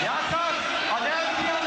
Γεια σας, αδέλφια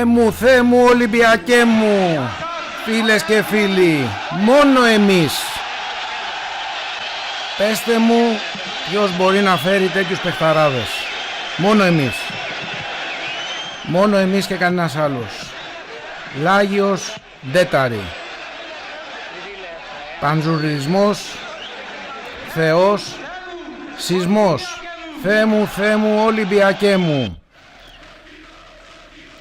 μου, Θεέ μου Ολυμπιακέ μου, φίλες και φίλοι, μόνο εμείς. Πέστε μου ποιος μπορεί να φέρει τέτοιους παιχταράδες. Μόνο εμείς. Μόνο εμείς και κανένας άλλος. Λάγιος Ντέταρη. Πανζουρισμός, Θεός, σεισμός. Θεέ μου Ολυμπιακέ μου.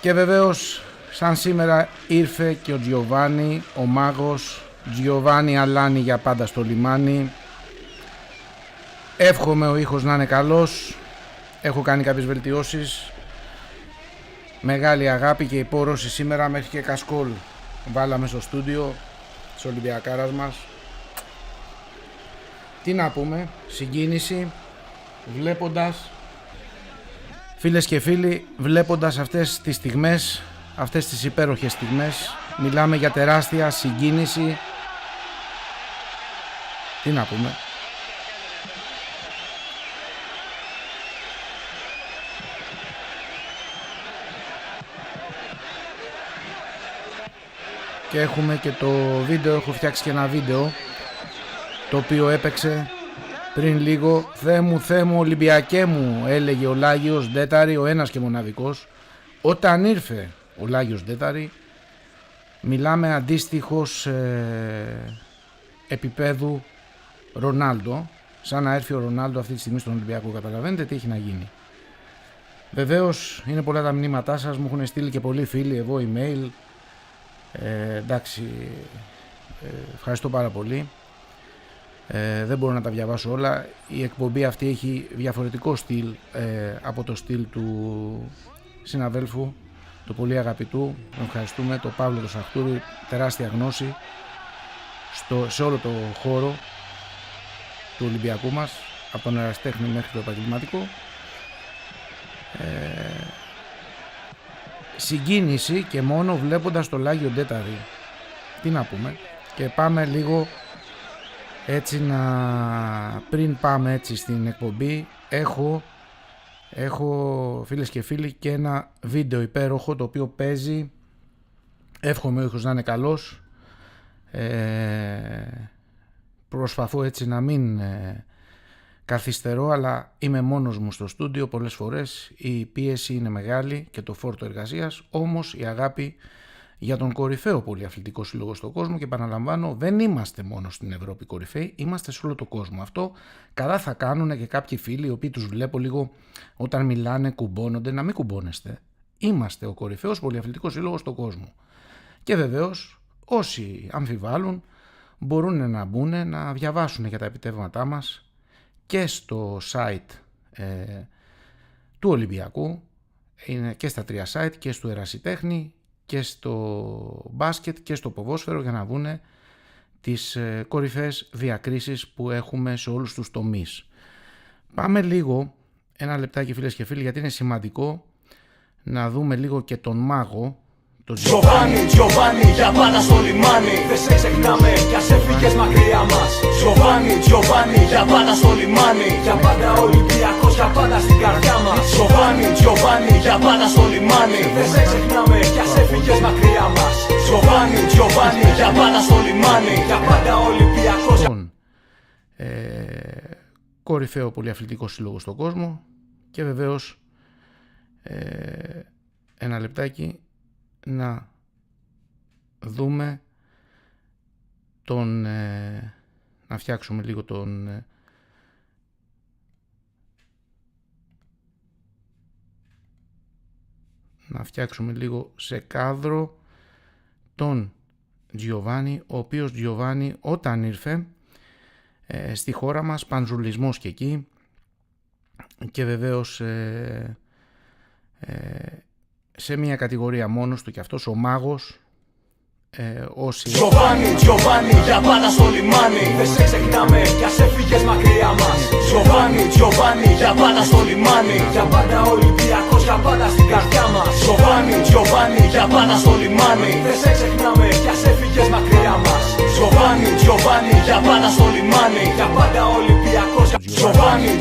Και βεβαίως σαν σήμερα ήρθε και ο Τζιοβάνι, ο μάγος. Τζιοβάνι Αλάνι για πάντα στο λιμάνι. Εύχομαι ο ήχος να είναι καλός. Έχω κάνει κάποιες βελτιώσεις. Μεγάλη αγάπη και υπόρωση σήμερα, μέχρι και κασκόλ βάλαμε στο στούντιο της Ολυμπιακάρας μας. Τι να πούμε, συγκίνηση βλέποντας, φίλες και φίλοι, βλέποντας αυτές τις στιγμές, αυτές τις υπέροχες στιγμές. Μιλάμε για τεράστια συγκίνηση. Τι να πούμε. Και έχουμε και το βίντεο, έχω φτιάξει και ένα βίντεο το οποίο έπαιξε πριν λίγο. Θεέ μου Ολυμπιακέ μου, έλεγε ο Λάγιος Ντέταρη, ο ένας και μοναδικός. Όταν ήρθε ο Λάγιος Ντέταρη, μιλάμε αντίστοιχος επίπεδου Ρονάλντο, σαν να έρθει ο Ρονάλντο αυτή τη στιγμή στον Ολυμπιακό. Καταλαβαίνετε τι έχει να γίνει. Βεβαίως είναι πολλά τα μηνύματά σας, μου έχουν στείλει και πολλοί φίλοι εγώ email. Εντάξει, ευχαριστώ πάρα πολύ. Δεν μπορώ να τα διαβάσω όλα. Η εκπομπή αυτή έχει διαφορετικό στυλ από το στυλ του συναδέλφου, του πολύ αγαπητού, τον ευχαριστούμε, το Παύλο το Σαχτούρη, τεράστια γνώση σε όλο το χώρο του Ολυμπιακού μας, από τον ερασιτέχνη μέχρι το επαγγελματικό. Συγκίνηση και μόνο βλέποντας το Λάγιο Ντέταρη. Τι να πούμε. Και πάμε λίγο έτσι πριν πάμε έτσι στην εκπομπή, έχω φίλες και φίλοι και ένα βίντεο υπέροχο το οποίο παίζει. Εύχομαι ο ήχος να είναι καλός. Προσπαθώ έτσι να μην καθυστερώ, αλλά είμαι μόνος μου στο στούντιο πολλές φορές. Η πίεση είναι μεγάλη και το φόρτο εργασίας, όμως η αγάπη για τον κορυφαίο πολυαθλητικό σύλλογο στον κόσμο, και επαναλαμβάνω, δεν είμαστε μόνο στην Ευρώπη κορυφαίοι, είμαστε σε όλο τον κόσμο. Αυτό καλά θα κάνουν και κάποιοι φίλοι, οι οποίοι τους βλέπω λίγο όταν μιλάνε, κουμπώνονται. Να μην κουμπώνεστε. Είμαστε ο κορυφαίος πολυαθλητικός σύλλογος στον κόσμο. Και βεβαίως όσοι αμφιβάλλουν μπορούν να μπουν να διαβάσουν για τα επιτεύγματά μας και στο site του Ολυμπιακού, είναι και στα τρία site, και στο ερασιτέχνη και στο μπάσκετ και στο ποδόσφαιρο, για να βγουν τις κορυφαίες διακρίσεις που έχουμε σε όλους τους τομείς. Πάμε λίγο, ένα λεπτάκι φίλες και φίλοι, γιατί είναι σημαντικό να δούμε λίγο και τον μάγο. Τζοβάνι, Τζοβάνι, για πάντα στο λιμάνι. Δεν σε ξεχνάμε κι ας έφυγες μακριά μας. Τζοβάνι, Τζοβάνι, για πάντα στο λιμάνι. Για πάντα Ολυμπιακός, για πάντα στην καρδιά μας. Τζοβάνι, Τζοβάνι, για πάντα στο λιμάνι. Δεν σε ξεχνάμε κι ας έφυγες μακριά μας. Τζοβάνι, Τζοβάνι, για πάντα στο λιμάνι. Για πάντα Ολυμπιακός. Κορυφαίο πολυαθλητικό σύλλογο στον κόσμο. Και βεβαίως ένα λεπτάκι να δούμε τον... να φτιάξουμε λίγο τον... να φτιάξουμε λίγο σε κάδρο τον Τζιοβάνι, ο οποίος Τζιοβάνι όταν ήρθε στη χώρα μας, πανζουλισμός και εκεί, και βεβαίως σε μια κατηγορία μόνος του, και αυτός ο μάγος, όσοι... Giovanni, για πάντα στο λιμάνι. Δεν σε ξεχνάμε κι ας έφυγες μακριά μας. Giovanni, για πάντα στο λιμάνι. Για πάντα Ολυμπιακός, για πάντα στην καρδιά μας. Giovanni, για πάντα στο λιμάνι. Δεν σε ξεχνάμε κι ας έφυγες μακριά μας. Giovanni, για πάντα στο λιμάνι. Για πάντα Ολυμπιακός.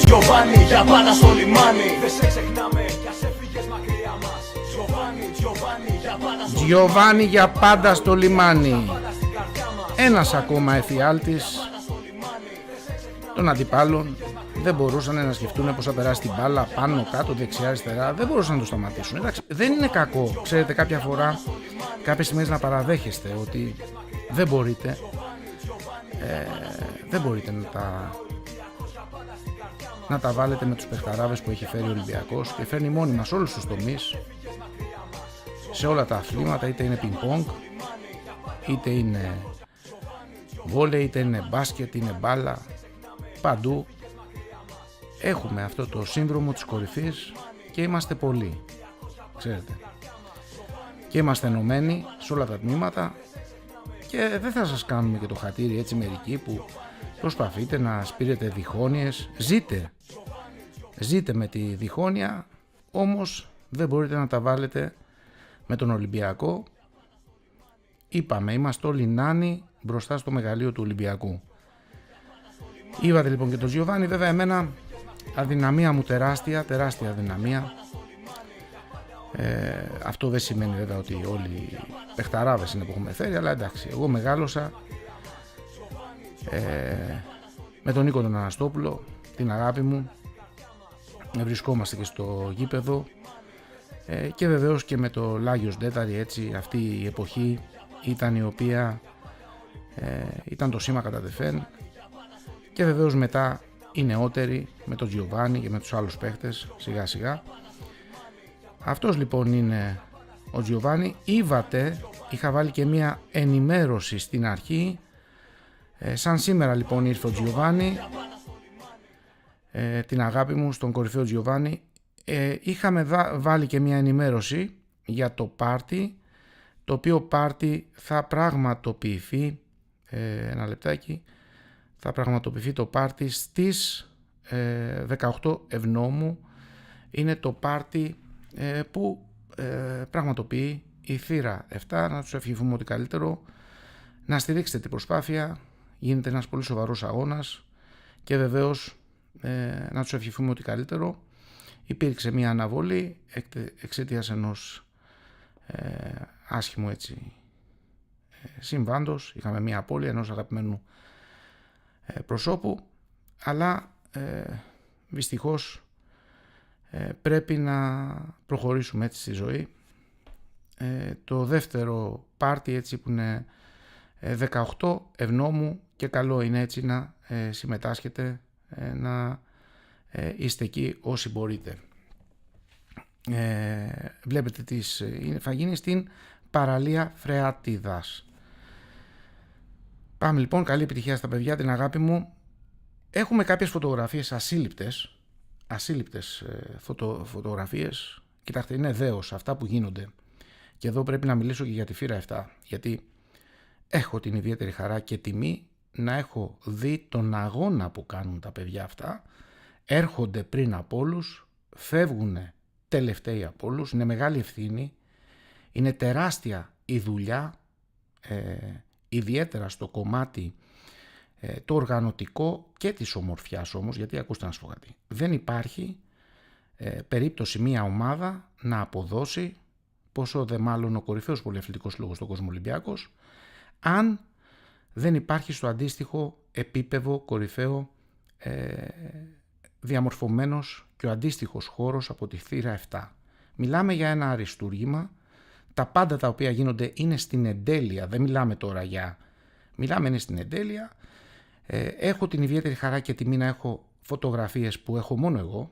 Giovanni, για πάντα στο λιμάνι. Δεν σε ξεχνάμε κι ας έφυγες μακριά μας. Giovanni, για πάντα στο λιμάνι. Ένας ακόμα εφιάλτης των αντιπάλων. Δεν μπορούσαν να σκεφτούν πώς θα περάσει την μπάλα πάνω, κάτω, δεξιά, αριστερά. Δεν μπορούσαν να το σταματήσουν. Εντάξει, δεν είναι κακό, ξέρετε, κάποια φορά, κάποιες στιγμές να παραδέχεστε ότι δεν μπορείτε. Δεν μπορείτε να τα βάλετε με τους παιχταράβες που έχει φέρει ο Ολυμπιακός, και φέρνει μόνιμα σε όλους τους τομείς, σε όλα τα αθλήματα, είτε είναι πινκ-πονγκ, είτε είναι βόλεϊ, είτε είναι μπάσκετ, είναι μπάλα, παντού έχουμε αυτό το σύνδρομο της κορυφής και είμαστε πολλοί, ξέρετε, και είμαστε ενωμένοι σε όλα τα τμήματα, και δεν θα σας κάνουμε και το χατήρι έτσι μερικοί που προσπαθείτε να σπείρετε διχόνοιες. Ζείτε με τη διχόνοια, όμως δεν μπορείτε να τα βάλετε με τον Ολυμπιακό. Είπαμε, είμαστε όλοι νάνοι μπροστά στο μεγαλείο του Ολυμπιακού. Είδατε λοιπόν και τον Giovanni. Βέβαια εμένα αδυναμία μου τεράστια αδυναμία. Αυτό δεν σημαίνει βέβαια ότι όλοι οι παιχταράδες είναι που έχουμε φέρει, αλλά εντάξει, εγώ μεγάλωσα με τον Νίκο τον Αναστόπουλο, την αγάπη μου, βρισκόμαστε και στο γήπεδο, και βεβαίως και με το Λάγιος Ντέταρη, έτσι, αυτή η εποχή ήταν η οποία ήταν το σήμα κατά τεφέν, και βεβαίως μετά οι νεότεροι με τον Giovanni και με τους άλλους παίχτες σιγά σιγά. Αυτός λοιπόν είναι ο Giovanni. Είχα βάλει και μια ενημέρωση στην αρχή, σαν σήμερα λοιπόν ήρθε ο Giovanni, την αγάπη μου στον κορυφαίο Giovanni. Είχαμε βάλει και μια ενημέρωση για το πάρτι, το οποίο πάρτι θα πραγματοποιηθεί, ένα λεπτάκι, θα πραγματοποιηθεί το πάρτι στις 18 Ευνόμου. Είναι το πάρτι που πραγματοποιεί η Θύρα 7. Να τους ευχηθούμε ότι καλύτερο, να στηρίξετε την προσπάθεια, γίνεται ένας πολύ σοβαρός αγώνας, και βεβαίως να τους ευχηθούμε ότι καλύτερο. Υπήρξε μια αναβολή εξαιτίας ενός άσχημου έτσι συμβάντος. Είχαμε μια απώλεια ενός αγαπημένου προσώπου, αλλά δυστυχώς πρέπει να προχωρήσουμε έτσι στη ζωή. Το δεύτερο πάρτι, έτσι, που είναι 18 Ευνόμου, και καλό είναι έτσι να συμμετάσχετε, να είστε εκεί όσοι μπορείτε. Βλέπετε θα γίνει στην παραλία Φρεάτιδας. Πάμε λοιπόν, καλή επιτυχία στα παιδιά, την αγάπη μου. Έχουμε κάποιες φωτογραφίες ασύλληπτες φωτογραφίες. Κοιτάξτε, είναι δέος αυτά που γίνονται, και εδώ πρέπει να μιλήσω και για τη Θύρα 7, γιατί έχω την ιδιαίτερη χαρά και τιμή να έχω δει τον αγώνα που κάνουν τα παιδιά αυτά. Έρχονται πριν από όλους, φεύγουν τελευταίοι από όλους, είναι μεγάλη ευθύνη, είναι τεράστια η δουλειά, ιδιαίτερα στο κομμάτι το οργανωτικό και της ομορφιάς όμως, γιατί ακούστε να σου πω κάτι, δεν υπάρχει περίπτωση μια ομάδα να αποδώσει, πόσο δε μάλλον ο κορυφαίος πολυαθλητικός λόγος στον κόσμο Ολυμπιακός, αν δεν υπάρχει στο αντίστοιχο επίπεδο κορυφαίο διαμορφωμένος και ο αντίστοιχος χώρος από τη Θύρα 7. Μιλάμε για ένα αριστούργημα Τα πάντα τα οποία γίνονται είναι στην εντέλεια, δεν μιλάμε τώρα μιλάμε είναι στην εντέλεια. Έχω την ιδιαίτερη χαρά και τιμή να έχω φωτογραφίες που έχω μόνο εγώ.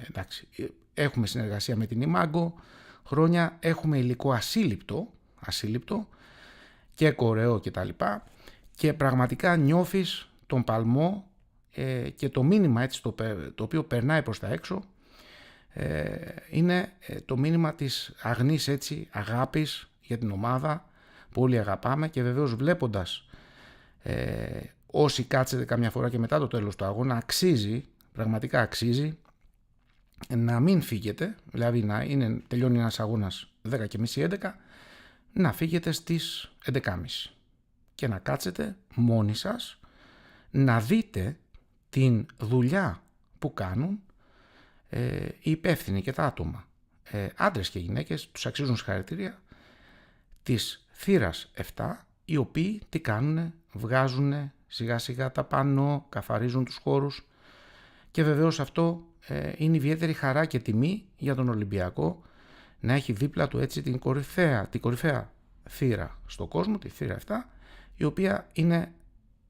Εντάξει, έχουμε συνεργασία με την Imago χρόνια, έχουμε υλικό ασύλληπτο και κορεό και τα λοιπά, και πραγματικά νιώθεις τον παλμό και το μήνυμα έτσι, το οποίο περνάει προς τα έξω, είναι το μήνυμα της αγνής έτσι αγάπης για την ομάδα που όλοι αγαπάμε, και βεβαίως βλέποντας όσοι κάτσετε καμιά φορά και μετά το τέλος του αγώνα, αξίζει, πραγματικά αξίζει να μην φύγετε, δηλαδή τελειώνει ένας αγώνας 10:30-11, να φύγετε στις 11:30 και να κάτσετε μόνοι σας να δείτε την δουλειά που κάνουν οι υπεύθυνοι και τα άτομα, άντρες και γυναίκες, τους αξίζουν συγχαρητήρια, της θύρας 7, οι οποίοι τι κάνουνε, βγάζουν σιγά σιγά τα πανό, καθαρίζουν τους χώρους, και βεβαίως αυτό είναι ιδιαίτερη χαρά και τιμή για τον Ολυμπιακό να έχει δίπλα του έτσι την κορυφαία θύρα στον κόσμο, τη θύρα 7, η οποία είναι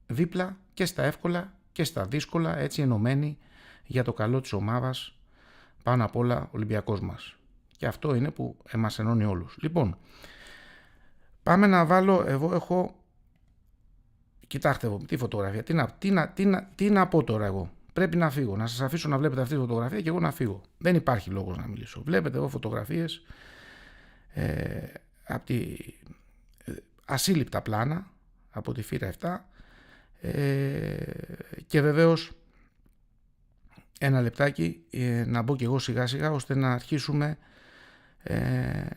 δίπλα και στα εύκολα και στα δύσκολα, έτσι ενωμένη για το καλό της ομάδας, πάνω απ' όλα Ολυμπιακός μας. Και αυτό είναι που μας ενώνει όλους. Λοιπόν, πάμε να βάλω, εγώ έχω, κοιτάξτε εδώ τη φωτογραφία, τι να πω τώρα εγώ. Πρέπει να φύγω, να σας αφήσω να βλέπετε αυτή τη φωτογραφία και εγώ να φύγω. Δεν υπάρχει λόγος να μιλήσω. Βλέπετε εδώ φωτογραφίες από τη ασύλληπτα πλάνα από τη θύρα 7, και βεβαίως ένα λεπτάκι να μπω και εγώ σιγά σιγά ώστε να αρχίσουμε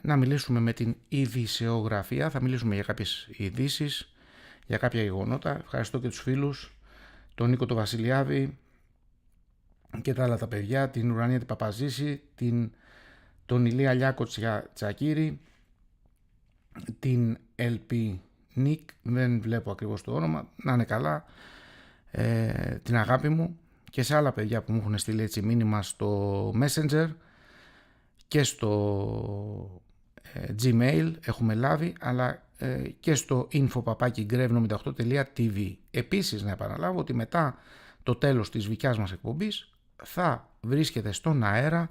να μιλήσουμε με την ειδησεογραφία. Θα μιλήσουμε για κάποιες ειδήσεις, για κάποια γεγονότα. Ευχαριστώ και τους φίλους, τον Νίκο το Βασιλιάδη και τα άλλα τα παιδιά, την Ουρανία την Παπαζήση, τον Ηλία Λιάκο Τσακύρη, την Ελπι Νίκ, δεν βλέπω ακριβώς το όνομα, να είναι καλά, την αγάπη μου, και σε άλλα παιδιά που μου έχουν στείλει έτσι μήνυμα στο Messenger και στο Gmail έχουμε λάβει, αλλά και στο info@grev98.tv. Επίσης να επαναλάβω ότι μετά το τέλος της δικιάς μας εκπομπής θα βρίσκεται στον αέρα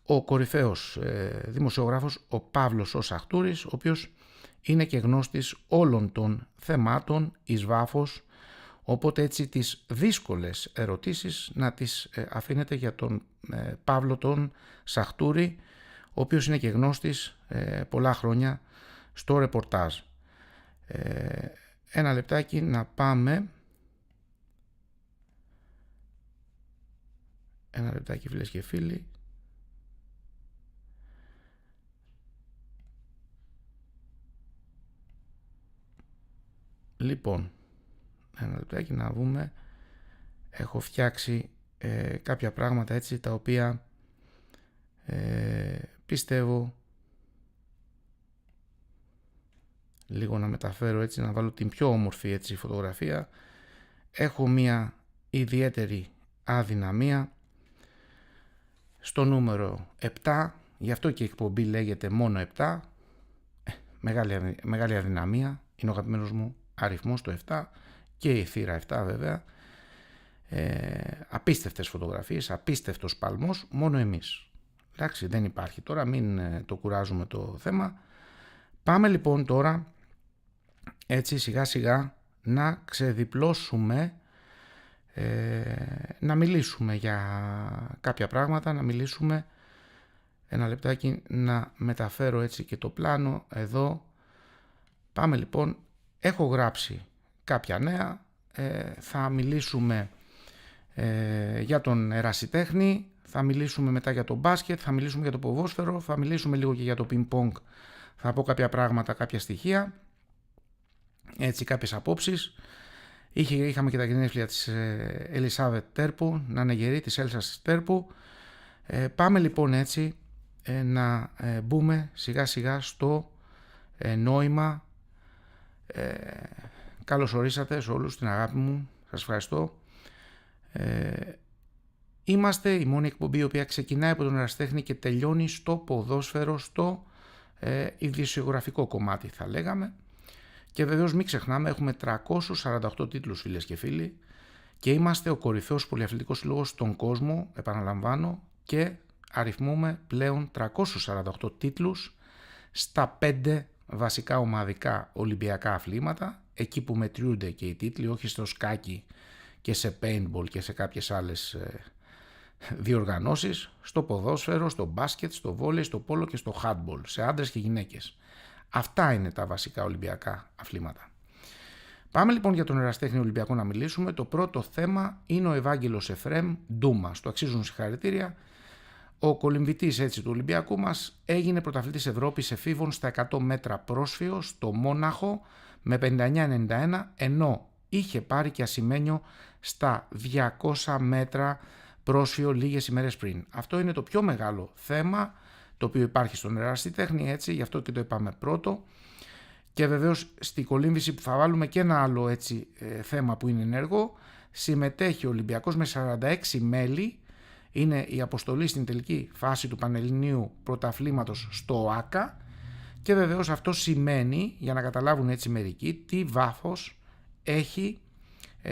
ο κορυφαίος δημοσιογράφος, ο Παύλος ο Σαχτούρης, ο οποίος είναι και γνώστης όλων των θεμάτων εις βάθος, οπότε έτσι τις δύσκολες ερωτήσεις να τις αφήνετε για τον Παύλο τον Σαχτούρη, ο οποίος είναι και γνώστης πολλά χρόνια στο ρεπορτάζ. Ένα λεπτάκι να πάμε. Ένα λεπτάκι φίλες και φίλοι. Λοιπόν, ένα λεπτάκι να δούμε. Έχω φτιάξει κάποια πράγματα έτσι τα οποία πιστεύω λίγο να μεταφέρω έτσι, να βάλω την πιο όμορφη έτσι φωτογραφία. Έχω μια ιδιαίτερη αδυναμία στο νούμερο 7, γι' αυτό και η εκπομπή λέγεται μόνο 7. Μεγάλη αδυναμία, είναι ο αγαπημένος μου αριθμός το 7 και η θύρα 7 βέβαια. Απίστευτες φωτογραφίες, απίστευτος παλμός, μόνο εμείς. Εντάξει, δεν υπάρχει τώρα, μην το κουράζουμε το θέμα. Πάμε λοιπόν τώρα έτσι σιγά σιγά να ξεδιπλώσουμε, να μιλήσουμε για κάποια πράγματα, να μιλήσουμε. Ένα λεπτάκι να μεταφέρω έτσι και το πλάνο εδώ. Πάμε λοιπόν, έχω γράψει κάποια νέα, θα μιλήσουμε για τον ερασιτέχνη, θα μιλήσουμε μετά για το μπάσκετ, θα μιλήσουμε για το ποδόσφαιρο, θα μιλήσουμε λίγο και για το πινκ-πονγκ, θα πω κάποια πράγματα, κάποια στοιχεία, έτσι κάποιες απόψεις. Είχαμε και τα γενέθλια της Ελισάβετ Τέρπου, να είναι γερή, της Έλσας Τέρπου. Πάμε λοιπόν έτσι να μπούμε σιγά σιγά στο νόημα. Καλώς ορίσατε σε όλους, την αγάπη μου, σας ευχαριστώ. Είμαστε η μόνη εκπομπή η οποία ξεκινάει από τον ερασιτέχνη και τελειώνει στο ποδόσφαιρο, στο ειδησιογραφικό κομμάτι θα λέγαμε. Και βεβαίως μην ξεχνάμε, έχουμε 348 τίτλους, φίλες και φίλοι, και είμαστε ο κορυφαίος πολυαθλητικός σύλλογος στον κόσμο, επαναλαμβάνω, και αριθμούμε πλέον 348 τίτλους στα 5 βασικά ομαδικά ολυμπιακά αθλήματα, εκεί που μετριούνται και οι τίτλοι, όχι στο σκάκι και σε paintball και σε κάποιες άλλες διοργανώσεις, στο ποδόσφαιρο, στο μπάσκετ, στο βόλεϊ, στο πόλο και στο handball, σε άντρες και γυναίκες. Αυτά είναι τα βασικά ολυμπιακά αθλήματα. Πάμε λοιπόν για τον ερασιτέχνη Ολυμπιακό να μιλήσουμε. Το πρώτο θέμα είναι ο Ευάγγελος Εφρέμ Ντούμας. Το αξίζουν συγχαρητήρια. Ο κολυμβητής έτσι του Ολυμπιακού μας έγινε πρωταθλητής Ευρώπης εφήβων στα 100 μέτρα πρόσφυο στο Μόναχο με 59-91, ενώ είχε πάρει και ασημένιο στα 200 μέτρα πρόσφυο λίγες ημέρες πριν. Αυτό είναι το πιο μεγάλο θέμα το οποίο υπάρχει στον ερασιτέχνη, έτσι, γι' αυτό και το είπαμε πρώτο. Και βεβαίως στη κολύμβηση που θα βάλουμε και ένα άλλο έτσι, θέμα που είναι ενεργό, συμμετέχει ο Ολυμπιακός με 46 μέλη. Είναι η αποστολή στην τελική φάση του Πανελληνίου Πρωταθλήματος στο ΟΑΚΑ, και βεβαίως αυτό σημαίνει, για να καταλάβουν έτσι μερικοί, τι βάθος έχει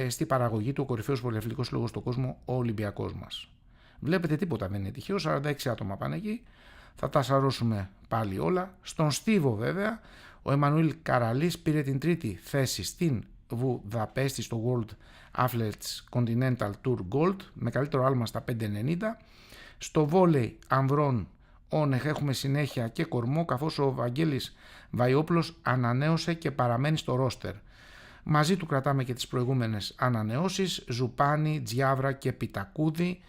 στη παραγωγή του ο κορυφαίος πολυαθλητικός σύλλογος στον κόσμο, ο Ολυμπιακός μας. Βλέπετε, τίποτα δεν είναι τυχαίο, 46 άτομα πάνε εκεί, θα τα σαρώσουμε πάλι όλα. Στον στίβο βέβαια, ο Εμμανουήλ Καραλής πήρε την τρίτη θέση στην Βουδαπέστη στο World Athletes Continental Tour Gold με καλύτερο άλμα στα 5.90. Στο βόλεϊ ανδρών Όνεχ έχουμε συνέχεια και κορμό, καθώς ο Βαγγέλης Βαϊόπουλος ανανέωσε και παραμένει στο ρόστερ. Μαζί του κρατάμε και τις προηγούμενες ανανεώσεις, Ζουπάνι, Τζιάβρα και Πιτακούδη.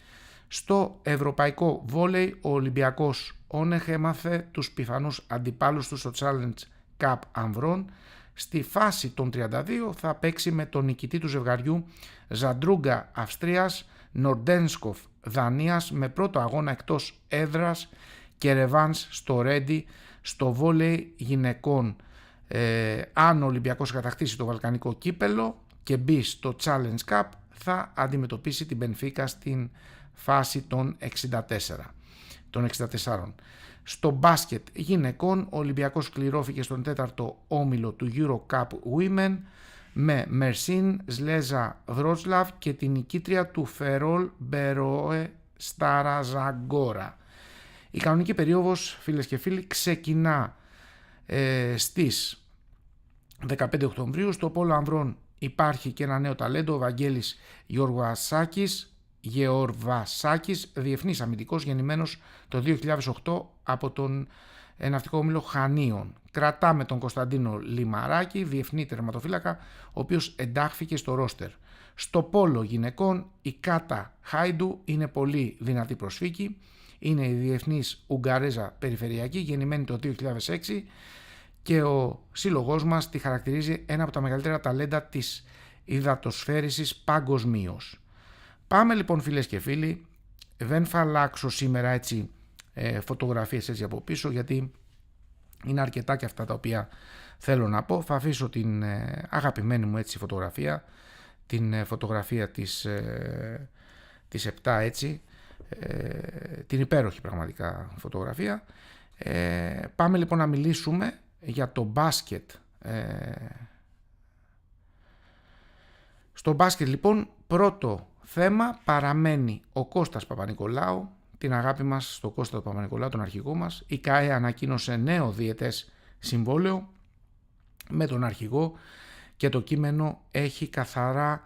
Στο ευρωπαϊκό βόλεϊ ο Ολυμπιακός Όνεχ έμαθε τους πιθανούς αντιπάλους του στο Challenge Cup ανδρών. Στη φάση των 32 θα παίξει με τον νικητή του ζευγαριού Ζαντρούγκα Αυστρίας, Νορντένσκοφ Δανίας, με πρώτο αγώνα εκτός έδρας και ρεβάνς στο Ρέντι. Στο βόλεϊ γυναικών, αν ο Ολυμπιακός κατακτήσει το βαλκανικό κύπελο και μπει στο Challenge Cup, θα αντιμετωπίσει την Μπενφίκα στην φάση των 64. Στο μπάσκετ γυναικών, ο Ολυμπιακός κληρώθηκε στον τέταρτο όμιλο του Euro Cup Women με Μερσίν Σλέζα Βρότσλαβ και την νικήτρια του Φερόλ Μπερόε Σταραζαγκόρα. Η κανονική περίοδος, φίλες και φίλοι, ξεκινά στις 15 Οκτωβρίου. Στο πόλο ανδρών υπάρχει και ένα νέο ταλέντο, ο Βαγγέλης Γεωρβασάκης, διεθνής αμυντικός, γεννημένος το 2008 από τον ναυτικό όμιλο Χανίων. Κρατάμε τον Κωνσταντίνο Λιμαράκη, διεθνή τερματοφύλακα, ο οποίος εντάχθηκε στο ρόστερ. Στο πόλο γυναικών η Κάτα Χάιντου είναι πολύ δυνατή προσφύκη, είναι η διεθνής Ουγγαρέζα περιφερειακή, γεννημένη το 2006, και ο σύλλογός μας τη χαρακτηρίζει ένα από τα μεγαλύτερα ταλέντα της υδατοσφαίρισης παγκοσμίως. Πάμε λοιπόν, φίλες και φίλοι, δεν θα αλλάξω σήμερα έτσι φωτογραφίες έτσι από πίσω, γιατί είναι αρκετά και αυτά τα οποία θέλω να πω. Θα αφήσω την αγαπημένη μου έτσι φωτογραφία, την φωτογραφία της 7 έτσι, την υπέροχη πραγματικά φωτογραφία. Πάμε λοιπόν να μιλήσουμε για το μπάσκετ. Στο μπάσκετ λοιπόν πρώτο θέμα παραμένει ο Κώστας Παπα-Νικολάου. Την αγάπη μας στο Κώστα Παπα-Νικολάου, τον αρχηγό μας. Η ΚΑΕ ανακοίνωσε νέο διετές συμβόλαιο με τον αρχηγό και το κείμενο έχει καθαρά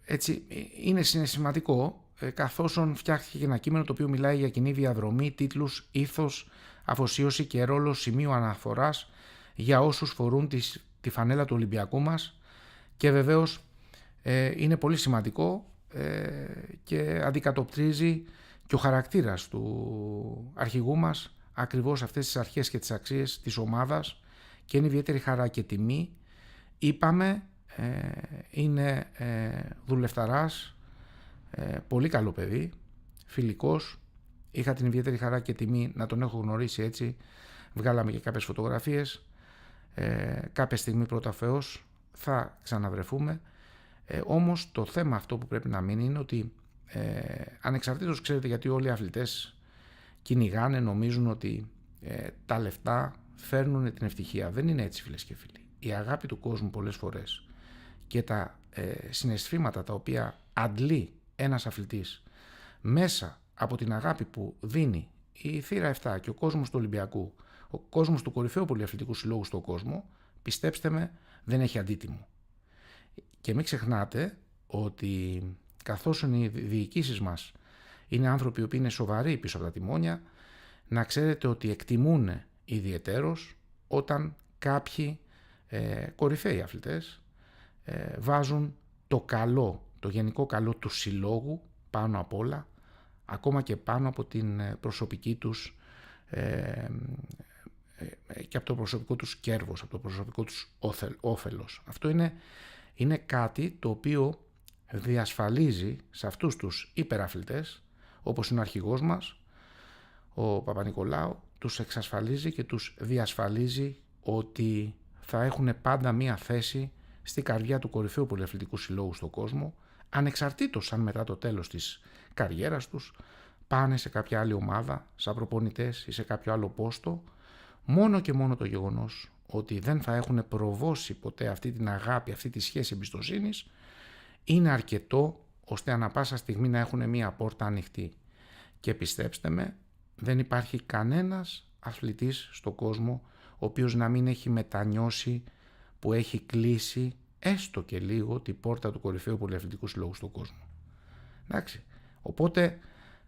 έτσι, είναι συναισθηματικό, καθώς φτιάχτηκε ένα κείμενο το οποίο μιλάει για κοινή διαδρομή, τίτλους, ήθος, αφοσίωση και ρόλο σημείου αναφοράς για όσους φορούν τη φανέλα του Ολυμπιακού μας, και βεβαίως είναι πολύ σημαντικό και αντικατοπτρίζει και ο χαρακτήρας του αρχηγού μας ακριβώς αυτές τις αρχές και τις αξίες της ομάδας, και είναι ιδιαίτερη χαρά και τιμή. Είπαμε, είναι δουλευταράς, πολύ καλό παιδί, φιλικός. Είχα την ιδιαίτερη χαρά και τιμή να τον έχω γνωρίσει έτσι. Βγάλαμε και κάποιες φωτογραφίες. Κάποια στιγμή πρώτα Θεός θα ξαναβρεθούμε. Όμως το θέμα αυτό που πρέπει να μείνει είναι ότι ανεξαρτήτως, ξέρετε, γιατί όλοι οι αθλητές κυνηγάνε, νομίζουν ότι τα λεφτά φέρνουν την ευτυχία. Δεν είναι έτσι, φίλες και φίλοι. Η αγάπη του κόσμου πολλές φορές και τα συναισθήματα τα οποία αντλεί ένας αθλητής μέσα από την αγάπη που δίνει η θύρα 7 και ο κόσμος του Ολυμπιακού, ο κόσμος του κορυφαίου πολυαθλητικού συλλόγου στον κόσμο, πιστέψτε με, δεν έχει αντίτιμο. Και μην ξεχνάτε ότι καθώς οι διοικήσεις μας είναι άνθρωποι που είναι σοβαροί πίσω από τα τιμόνια, να ξέρετε ότι εκτιμούν ιδιαιτέρως όταν κάποιοι κορυφαίοι αθλητές βάζουν το καλό, το γενικό καλό του συλλόγου πάνω απ' όλα, ακόμα και πάνω από την προσωπική τους και από το προσωπικό τους κέρβος, από το προσωπικό τους όφελος. Αυτό είναι κάτι το οποίο διασφαλίζει σε αυτούς τους υπεραθλητές, όπως είναι ο αρχηγός μας, ο Παπα-Νικολάου, τους εξασφαλίζει και τους διασφαλίζει ότι θα έχουν πάντα μία θέση στη καρδιά του κορυφαίου πολυαθλητικού συλλόγου στον κόσμο, ανεξαρτήτως αν μετά το τέλος της καριέρας τους πάνε σε κάποια άλλη ομάδα, σαν προπονητές ή σε κάποιο άλλο πόστο. Μόνο και μόνο το γεγονός ότι δεν θα έχουν προβώσει ποτέ αυτή την αγάπη, αυτή τη σχέση εμπιστοσύνης, είναι αρκετό ώστε ανα πάσα στιγμή να έχουν μία πόρτα ανοιχτή. Και πιστέψτε με, δεν υπάρχει κανένας αθλητής στον κόσμο ο οποίος να μην έχει μετανιώσει που έχει κλείσει έστω και λίγο την πόρτα του κορυφαίου πολυαθλητικού συλλόγου στον κόσμο. Εντάξει. Οπότε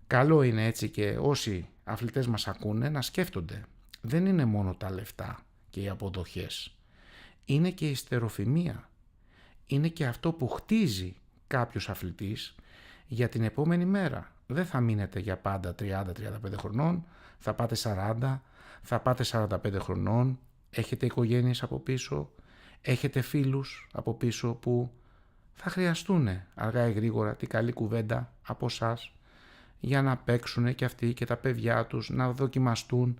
καλό είναι έτσι και όσοι αθλητές μας ακούνε να σκέφτονται. Δεν είναι μόνο τα λεφτά και οι αποδοχές. Είναι και η στεροφημία. Είναι και αυτό που χτίζει κάποιος αθλητής για την επόμενη μέρα. Δεν θα μείνετε για πάντα 30-35 χρονών, θα πάτε 40, θα πάτε 45 χρονών, έχετε οικογένειες από πίσω, έχετε φίλους από πίσω που θα χρειαστούν αργά ή γρήγορα την καλή κουβέντα από εσάς για να παίξουν και αυτοί και τα παιδιά τους, να δοκιμαστούν.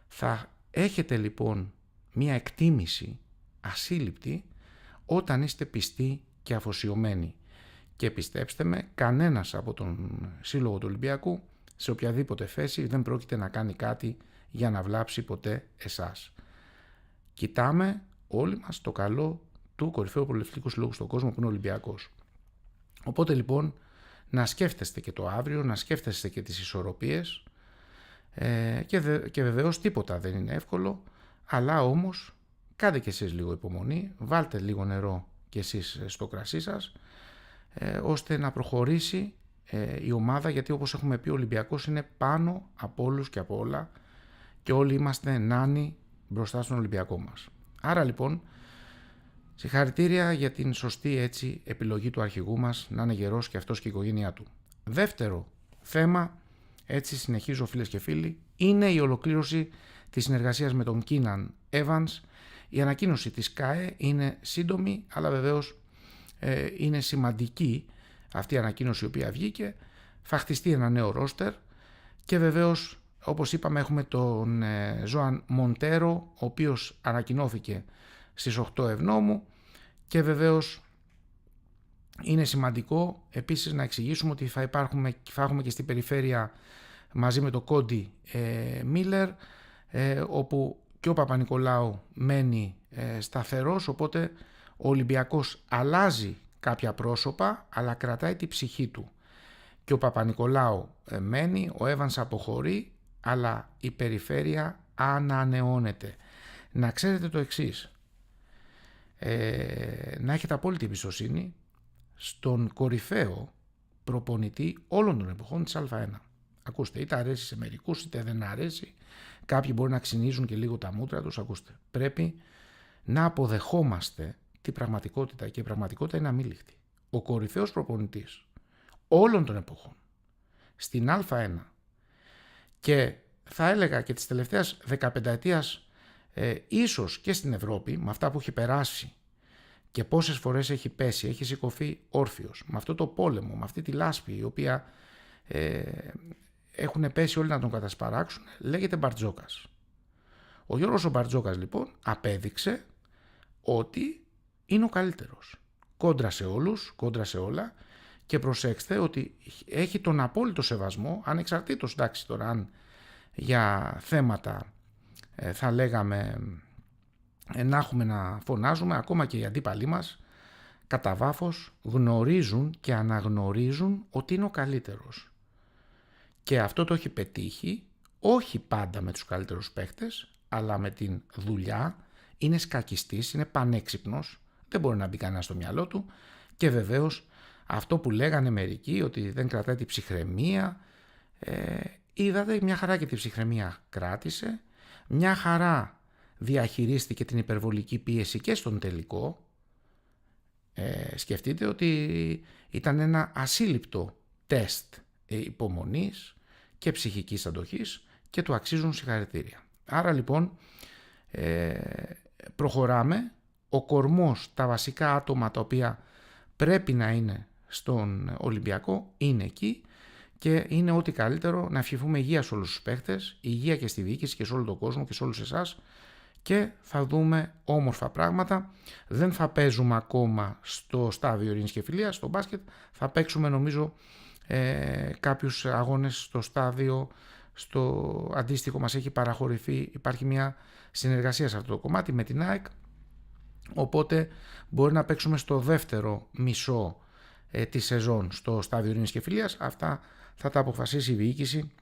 Θα έχετε λοιπόν μία εκτίμηση ασύλληπτη όταν είστε πιστοί και αφοσιωμένοι. Και πιστέψτε με, κανένας από τον σύλλογο του Ολυμπιακού σε οποιαδήποτε θέση δεν πρόκειται να κάνει κάτι για να βλάψει ποτέ εσάς. Κοιτάμε όλοι μας το καλό του κορυφαίου πολυαθλητικού συλλόγου στον κόσμο που είναι ο Ολυμπιακός. Οπότε λοιπόν να σκέφτεστε και το αύριο, να σκέφτεστε και τις ισορροπίες και βεβαίως τίποτα δεν είναι εύκολο, αλλά όμως κάντε και εσείς λίγο υπομονή, βάλτε λίγο νερό και εσείς στο κρασί σας, ώστε να προχωρήσει η ομάδα, γιατί όπως έχουμε πει ο Ολυμπιακός είναι πάνω από όλους και από όλα και όλοι είμαστε νάνοι μπροστά στον Ολυμπιακό μας. Άρα λοιπόν συγχαρητήρια για την σωστή έτσι επιλογή του αρχηγού μας να είναι γερός και αυτός και η οικογένειά του. Δεύτερο θέμα, έτσι συνεχίζω φίλες και φίλοι, είναι η ολοκλήρωση της συνεργασίας με τον Keenan Evans. Η ανακοίνωση της ΚΑΕ είναι σύντομη, αλλά βεβαίως είναι σημαντική αυτή η ανακοίνωση η οποία βγήκε. Θα χτιστεί ένα νέο ρόστερ και βεβαίως όπως είπαμε έχουμε τον Ζωάν Μοντέρο, ο οποίος ανακοινώθηκε στις 8 Ευνόμου και βεβαίως είναι σημαντικό επίσης να εξηγήσουμε ότι θα έχουμε και στην περιφέρεια μαζί με το Κόντι Μίλερ, όπου και ο Παπα-Νικολάου μένει σταθερός, οπότε ο Ολυμπιακός αλλάζει κάποια πρόσωπα αλλά κρατάει τη ψυχή του και ο Παπα-Νικολάου μένει, ο Εύανς αποχωρεί, αλλά η περιφέρεια ανανεώνεται. Να ξέρετε το εξής, να έχετε απόλυτη εμπιστοσύνη στον κορυφαίο προπονητή όλων των εποχών της Α1. Ακούστε, είτε αρέσει σε μερικούς είτε δεν αρέσει, κάποιοι μπορεί να ξυνίζουν και λίγο τα μούτρα τους. Ακούστε, πρέπει να αποδεχόμαστε την πραγματικότητα και η πραγματικότητα είναι αμήλικτη. Ο κορυφαίος προπονητής όλων των εποχών στην Α1 και θα έλεγα και της τελευταίας 15 ετίας ίσως και στην Ευρώπη, με αυτά που έχει περάσει και πόσες φορές έχει πέσει, έχει σηκωθεί όρθιος, με αυτό το πόλεμο, με αυτή τη λάσπη η οποία έχουν πέσει όλοι να τον κατασπαράξουν, λέγεται Μπαρτζόκας. Ο Γιώργος ο Μπαρτζόκας λοιπόν απέδειξε ότι είναι ο καλύτερος. Κόντρα σε όλους, κόντρα σε όλα, και προσέξτε ότι έχει τον απόλυτο σεβασμό, ανεξαρτήτως εντάξει τώρα αν για θέματα θα λέγαμε να έχουμε να φωνάζουμε, ακόμα και οι αντίπαλοι μας κατά βάφος γνωρίζουν και αναγνωρίζουν ότι είναι ο καλύτερος. Και αυτό το έχει πετύχει όχι πάντα με τους καλύτερους παίχτες, αλλά με την δουλειά. Είναι σκακιστής, είναι πανέξυπνος, δεν μπορεί να μπει κανένα στο μυαλό του, και βεβαίως αυτό που λέγανε μερικοί ότι δεν κρατάει την ψυχραιμία, είδατε, μια χαρά και την ψυχραιμία κράτησε, μια χαρά διαχειρίστηκε την υπερβολική πίεση και στον τελικό. Σκεφτείτε ότι ήταν ένα ασύλληπτο τεστ υπομονής και ψυχικής αντοχής και του αξίζουν συγχαρητήρια. Άρα λοιπόν προχωράμε, ο κορμός, τα βασικά άτομα τα οποία πρέπει να είναι στον Ολυμπιακό είναι εκεί, και είναι ό,τι καλύτερο να ευχηθούμε υγεία σε όλους τους παίχτες, υγεία και στη διοίκηση και σε όλο τον κόσμο και σε όλους εσάς, και θα δούμε όμορφα πράγματα. Δεν θα παίζουμε ακόμα στο στάδιο ειρήνης και φιλίας, στο μπάσκετ, θα παίξουμε νομίζω κάποιους αγώνες στο στάδιο, στο αντίστοιχο μας έχει παραχωρηθεί, υπάρχει μια συνεργασία σε αυτό το κομμάτι με την ΑΕΚ, οπότε μπορεί να παίξουμε στο δεύτερο μισό τη σεζόν στο στάδιο ειρήνης και φιλίας. Αυτά θα τα αποφασίσει η διοίκηση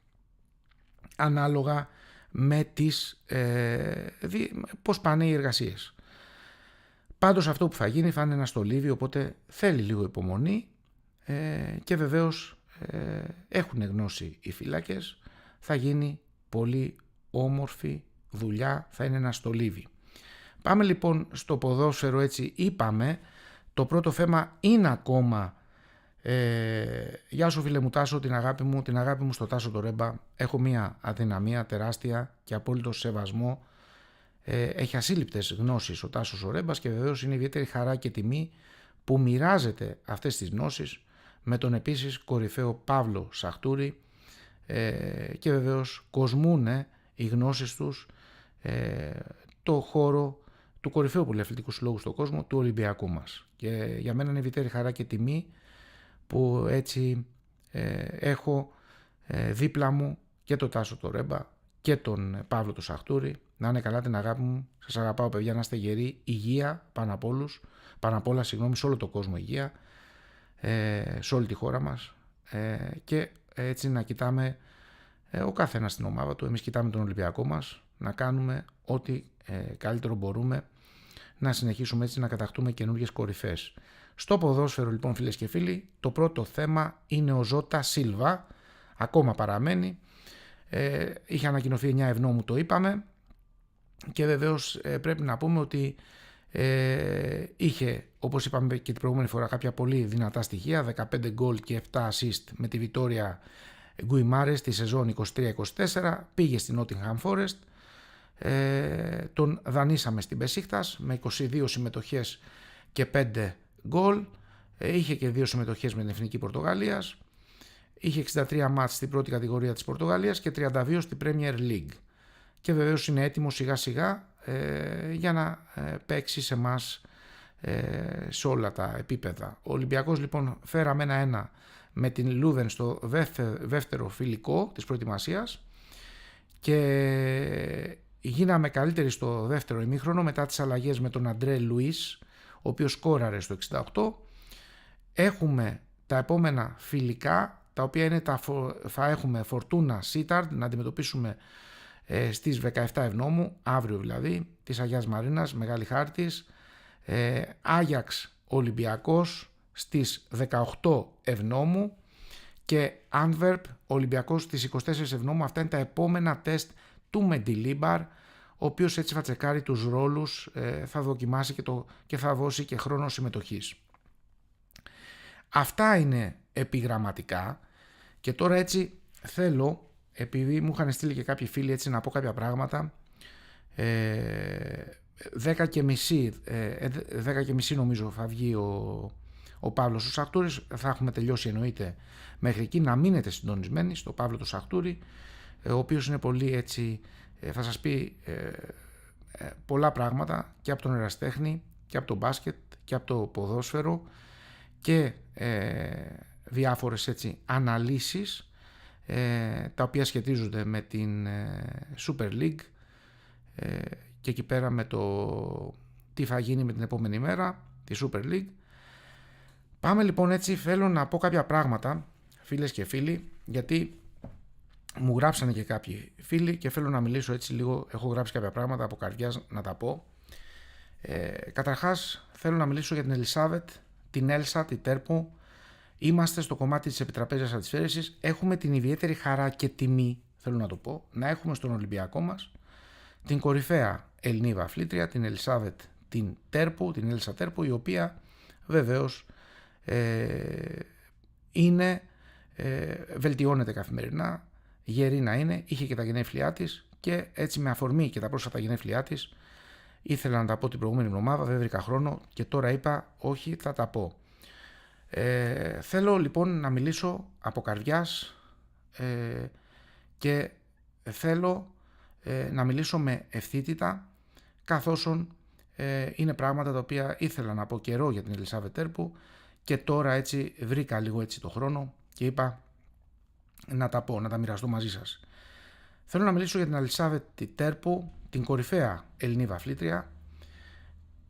ανάλογα με τις πώς πάνε οι εργασίες. Πάντως αυτό που θα γίνει θα είναι ένα στολίδι, οπότε θέλει λίγο υπομονή, και βεβαίως έχουν γνώση οι φύλακες, θα γίνει πολύ όμορφη δουλειά, θα είναι ένα στολίδι. Πάμε λοιπόν στο ποδόσφαιρο, έτσι είπαμε, το πρώτο θέμα είναι ακόμα γεια σου φίλε μου Τάσο, την αγάπη μου στο Τάσο το Ρέμπα. Έχω μια αδυναμία τεράστια και απόλυτο σεβασμό, έχει ασύλληπτες γνώσεις ο Τάσος ο Ρέμπας, και βεβαίως είναι ιδιαίτερη χαρά και τιμή που μοιράζεται αυτές τις γνώσεις με τον επίσης κορυφαίο Παύλο Σαχτούρη, και βεβαίως κοσμούνε οι γνώσεις τους το χώρο του κορυφαίου πολυαθλητικού συλλόγου στον κόσμο, του Ολυμπιακού μας. Και για μένα είναι ιδιαίτερη χαρά και τιμή που έτσι έχω δίπλα μου και τον Τάσο το Ρέμπα και τον Παύλο το Σαχτούρη. Να είναι καλά, την αγάπη μου, σας αγαπάω παιδιά, να είστε γεροί, υγεία πάνω απ' όλα, σε όλο τον κόσμο υγεία, σε όλη τη χώρα μας, και έτσι να κοιτάμε ο καθένας στην ομάδα του. Εμείς κοιτάμε τον Ολυμπιακό μας, να κάνουμε ό,τι καλύτερο μπορούμε, να συνεχίσουμε έτσι να κατακτούμε καινούργιες κορυφές. Στο ποδόσφαιρο λοιπόν φίλες και φίλοι, το πρώτο θέμα είναι ο Ζώτα Σίλβα, ακόμα παραμένει, είχε ανακοινωθεί 9 Ευνόμου, το είπαμε, και βεβαίως πρέπει να πούμε ότι είχε, όπως είπαμε και την προηγούμενη φορά, κάποια πολύ δυνατά στοιχεία, 15 γκολ και 7 assist με τη Βιτόρια Γκουιμάρες στη σεζόν 23-24, πήγε στην Nottingham Forest, τον δανείσαμε στην Μπεσίκτας με 22 συμμετοχές και 5 γκολ, είχε και 2 συμμετοχές με την Εθνική Πορτογαλίας, είχε 63 μάτς στην πρώτη κατηγορία της Πορτογαλίας και 32 στην Premier League, και βεβαίως είναι έτοιμο σιγά σιγά για να παίξει σε εμάς σε όλα τα επίπεδα. Ο Ολυμπιακός λοιπόν φέραμε 1-1 με την Λούδεν στο δεύτερο φιλικό της προετοιμασίας, και γίναμε καλύτεροι στο δεύτερο ημίχρονο μετά τις αλλαγές με τον Αντρέ Λουίς, ο οποίος σκόραρε στο 68. Έχουμε τα επόμενα φιλικά, τα οποία είναι θα έχουμε Φορτούνα Σίταρντ να αντιμετωπίσουμε στις 17 Ευνόμου, αύριο δηλαδή, της Αγιάς Μαρίνας, Μεγάλη Χάρτης, Άγιαξ Ολυμπιακός στις 18 Ευνόμου και Antwerp Ολυμπιακός στις 24 Ευνόμου. Αυτά είναι τα επόμενα τεστ του Μεντιλίμπαρ, ο οποίος έτσι θα τσεκάρει τους ρόλους, θα δοκιμάσει και θα δώσει και χρόνο συμμετοχής. Αυτά είναι επιγραμματικά, και τώρα έτσι θέλω, επειδή μου είχαν στείλει και κάποιοι φίλοι, έτσι να πω κάποια πράγματα. 10:30 νομίζω θα βγει ο Παύλος ο Σαχτούρης, θα έχουμε τελειώσει εννοείται μέχρι εκεί. Να μείνετε συντονισμένοι στο Παύλο του Σαχτούρη, ο οποίος είναι πολύ έτσι, θα σας πει πολλά πράγματα και από τον ερασιτέχνη και από το μπάσκετ και από το ποδόσφαιρο, και διάφορες έτσι αναλύσεις τα οποία σχετίζονται με την Super League, και εκεί πέρα με το τι θα γίνει με την επόμενη μέρα, τη Super League. Πάμε λοιπόν έτσι, θέλω να πω κάποια πράγματα, φίλες και φίλοι, γιατί μου γράψανε και κάποιοι φίλοι και θέλω να μιλήσω έτσι λίγο, έχω γράψει κάποια πράγματα από καρδιάς να τα πω. Καταρχάς θέλω να μιλήσω για την Ελισάβετ, την Έλσα, την Τέρπο. Είμαστε στο κομμάτι της επιτραπέζιας αντισφαίρησης. Έχουμε την ιδιαίτερη χαρά και τιμή, θέλω να το πω, να έχουμε στον Ολυμπιακό μας την κορυφαία Ελληνίδα αθλήτρια, την Ελισάβετ, την Τέρπο, την Έλσα Τέρπο, η οποία βεβαίως βελτιώνεται καθημερινά, γερή να είναι, είχε και τα γενέθλιά της και έτσι με αφορμή και τα πρόσφατα γενέθλιά της ήθελα να τα πω την προηγούμενη εβδομάδα, δεν βρήκα χρόνο και τώρα είπα όχι, θα τα πω. Θέλω λοιπόν να μιλήσω από καρδιάς και θέλω να μιλήσω με ευθύτητα, καθώς είναι πράγματα τα οποία ήθελα να πω καιρό για την Ελισάβετ Τέρπου και τώρα έτσι βρήκα λίγο έτσι το χρόνο και είπα να τα πω, να τα μοιραστώ μαζί σας. Θέλω να μιλήσω για την Ελισάβετ Τέρπου, την κορυφαία Ελληνίδα αθλήτρια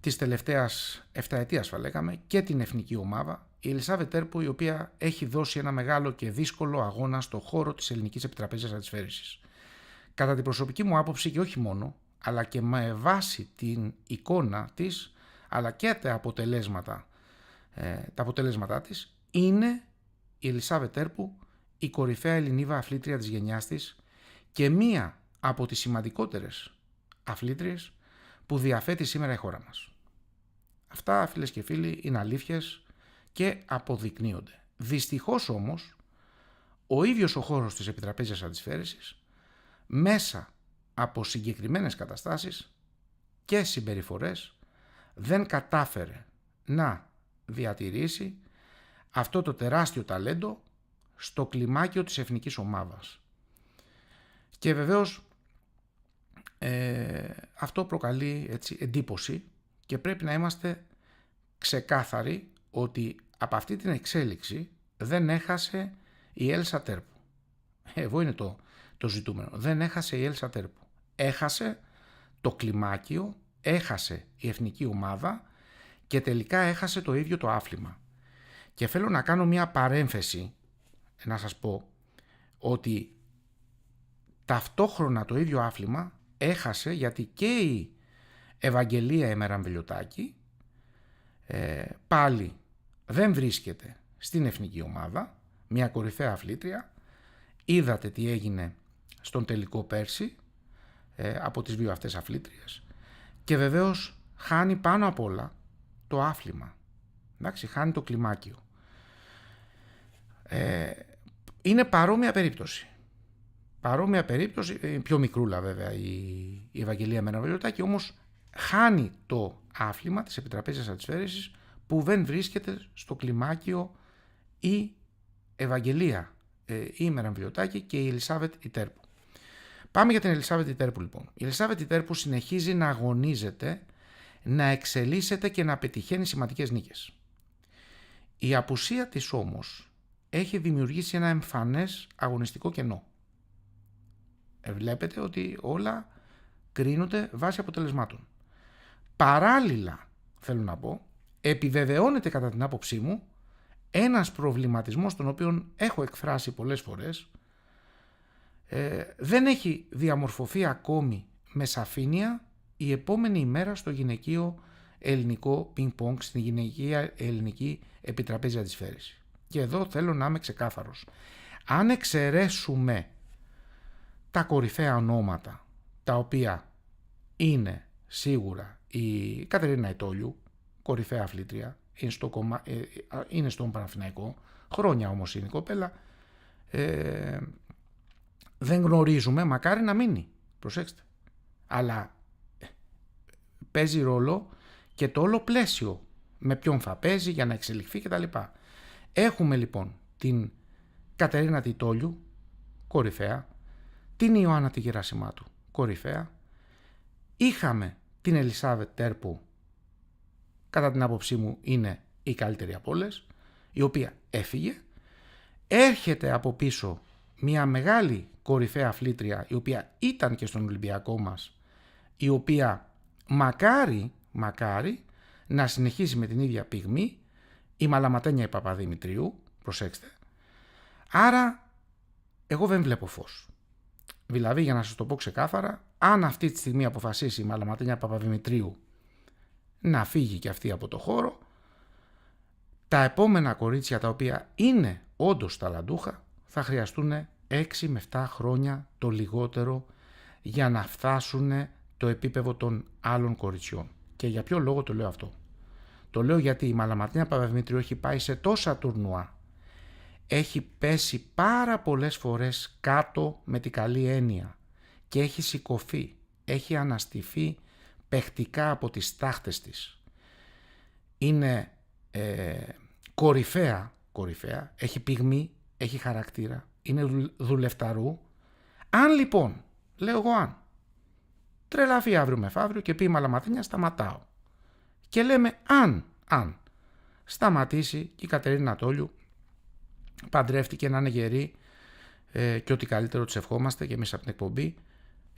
της τελευταίας 7 ετίας θα λέγαμε και την εθνική ομάδα. Η Ελισάβετ Τέρπου, η οποία έχει δώσει ένα μεγάλο και δύσκολο αγώνα στο χώρο της ελληνικής επιτραπέζιας αντισφαίρησης. Κατά την προσωπική μου άποψη και όχι μόνο, αλλά και με βάση την εικόνα της, αλλά και τα αποτελέσματά της, είναι η Ελισάβετ Τέρπου η κορυφαία Ελληνίδα αθλήτρια της γενιάς της και μία από τις σημαντικότερες αθλήτριες που διαθέτει σήμερα η χώρα μας. Αυτά, φίλες και φίλοι, είναι αλήθειες και αποδεικνύονται. Δυστυχώς όμως, ο ίδιος ο χώρος της επιτραπέζιας αντισφαίρησης, μέσα από συγκεκριμένες καταστάσεις και συμπεριφορές, δεν κατάφερε να διατηρήσει αυτό το τεράστιο ταλέντο στο κλιμάκιο της εθνικής ομάδας. Και βεβαίως αυτό προκαλεί έτσι εντύπωση και πρέπει να είμαστε ξεκάθαροι ότι από αυτή την εξέλιξη δεν έχασε η Έλσα Τέρπου. Εδώ είναι το ζητούμενο. Δεν έχασε η Έλσα Τέρπου. Έχασε το κλιμάκιο, έχασε η εθνική ομάδα και τελικά έχασε το ίδιο το άθλημα. Και θέλω να κάνω μια παρένθεση, να σας πω ότι ταυτόχρονα το ίδιο άθλημα έχασε γιατί και η Ευαγγελία Εμερανβιλιωτάκη πάλι δεν βρίσκεται στην εθνική ομάδα, μια κορυφαία αθλήτρια. Είδατε τι έγινε στον τελικό πέρσι από τις δύο αυτές αθλήτριες και βεβαίως χάνει πάνω απ' όλα το άθλημα. Εντάξει, χάνει το κλιμάκιο. Είναι παρόμοια περίπτωση. Παρόμοια περίπτωση, πιο μικρούλα βέβαια η Ευαγγελία Μεναβελιωτάκη, όμως χάνει το άθλημα της επιτραπέζιας αντισφαίρησης που δεν βρίσκεται στο κλιμάκιο η Ευαγγελία η Μεναβελιωτάκη και η Ελισάβετ Τέρπου. Πάμε για την Ελισάβετ Τέρπου λοιπόν. Η Ελισάβετ Τέρπου συνεχίζει να αγωνίζεται, να εξελίσσεται και να πετυχαίνει σημαντικές νίκες. Η απουσία της όμως έχει δημιουργήσει ένα εμφανές αγωνιστικό κενό. Βλέπετε ότι όλα κρίνονται βάσει αποτελεσμάτων. Παράλληλα, θέλω να πω, επιβεβαιώνεται κατά την άποψή μου ένας προβληματισμός τον οποίο έχω εκφράσει πολλές φορές. Δεν έχει διαμορφωθεί ακόμη με σαφήνεια η επόμενη ημέρα στο γυναικείο ελληνικό πινκ-πονγκ, στην γυναικεία ελληνική επιτραπέζια αντισφαίρηση. Και εδώ θέλω να είμαι ξεκάθαρος. Αν εξαιρέσουμε τα κορυφαία ονόματα, τα οποία είναι σίγουρα η Κατερίνα Ιτόλιου, κορυφαία αθλήτρια, είναι στον Παναθηναϊκό, χρόνια όμως είναι η κοπέλα, δεν γνωρίζουμε, μακάρι να μείνει, προσέξτε, αλλά παίζει ρόλο και το όλο πλαίσιο με ποιον θα παίζει για να εξελιχθεί κτλ. Έχουμε λοιπόν την Κατερίνα Τιτόλιου, κορυφαία, την Ιωάννα τη Γερασιμάτου, κορυφαία, είχαμε την Ελισάβετ Τέρπου, κατά την άποψή μου είναι η καλύτερη από όλες, η οποία έφυγε, έρχεται από πίσω μια μεγάλη κορυφαία αθλήτρια, η οποία ήταν και στον Ολυμπιακό μας, η οποία μακάρι να συνεχίσει με την ίδια πυγμή, η Μαλαματένια η Παπαδημητρίου, προσέξτε. Άρα εγώ δεν βλέπω φως. Δηλαδή, για να σας το πω ξεκάθαρα, αν αυτή τη στιγμή αποφασίσει η Μαλαματένια Παπαδημητρίου να φύγει και αυτή από το χώρο, τα επόμενα κορίτσια τα οποία είναι όντως ταλαντούχα θα χρειαστούν 6 με 7 χρόνια το λιγότερο για να φτάσουν το επίπεδο των άλλων κοριτσιών. Και για ποιο λόγο το λέω αυτό? Το λέω γιατί η Μαλαματένια Παπαδημητρίου έχει πάει σε τόσα τουρνουά, έχει πέσει πάρα πολλές φορές κάτω με την καλή έννοια και έχει σηκωθεί, έχει αναστηθεί παιχτικά από τις τάχτες της. Είναι κορυφαία, έχει πυγμή, έχει χαρακτήρα, είναι δουλευταρού. Αν λοιπόν, λέω εγώ τρελαθεί αύριο μεθαύριο και πει η Μαλαματένια σταματάω, και λέμε αν σταματήσει και η Κατερίνα Τόλιου παντρεύτηκε να είναι γερή και ό,τι καλύτερο της ευχόμαστε και εμείς από την εκπομπή,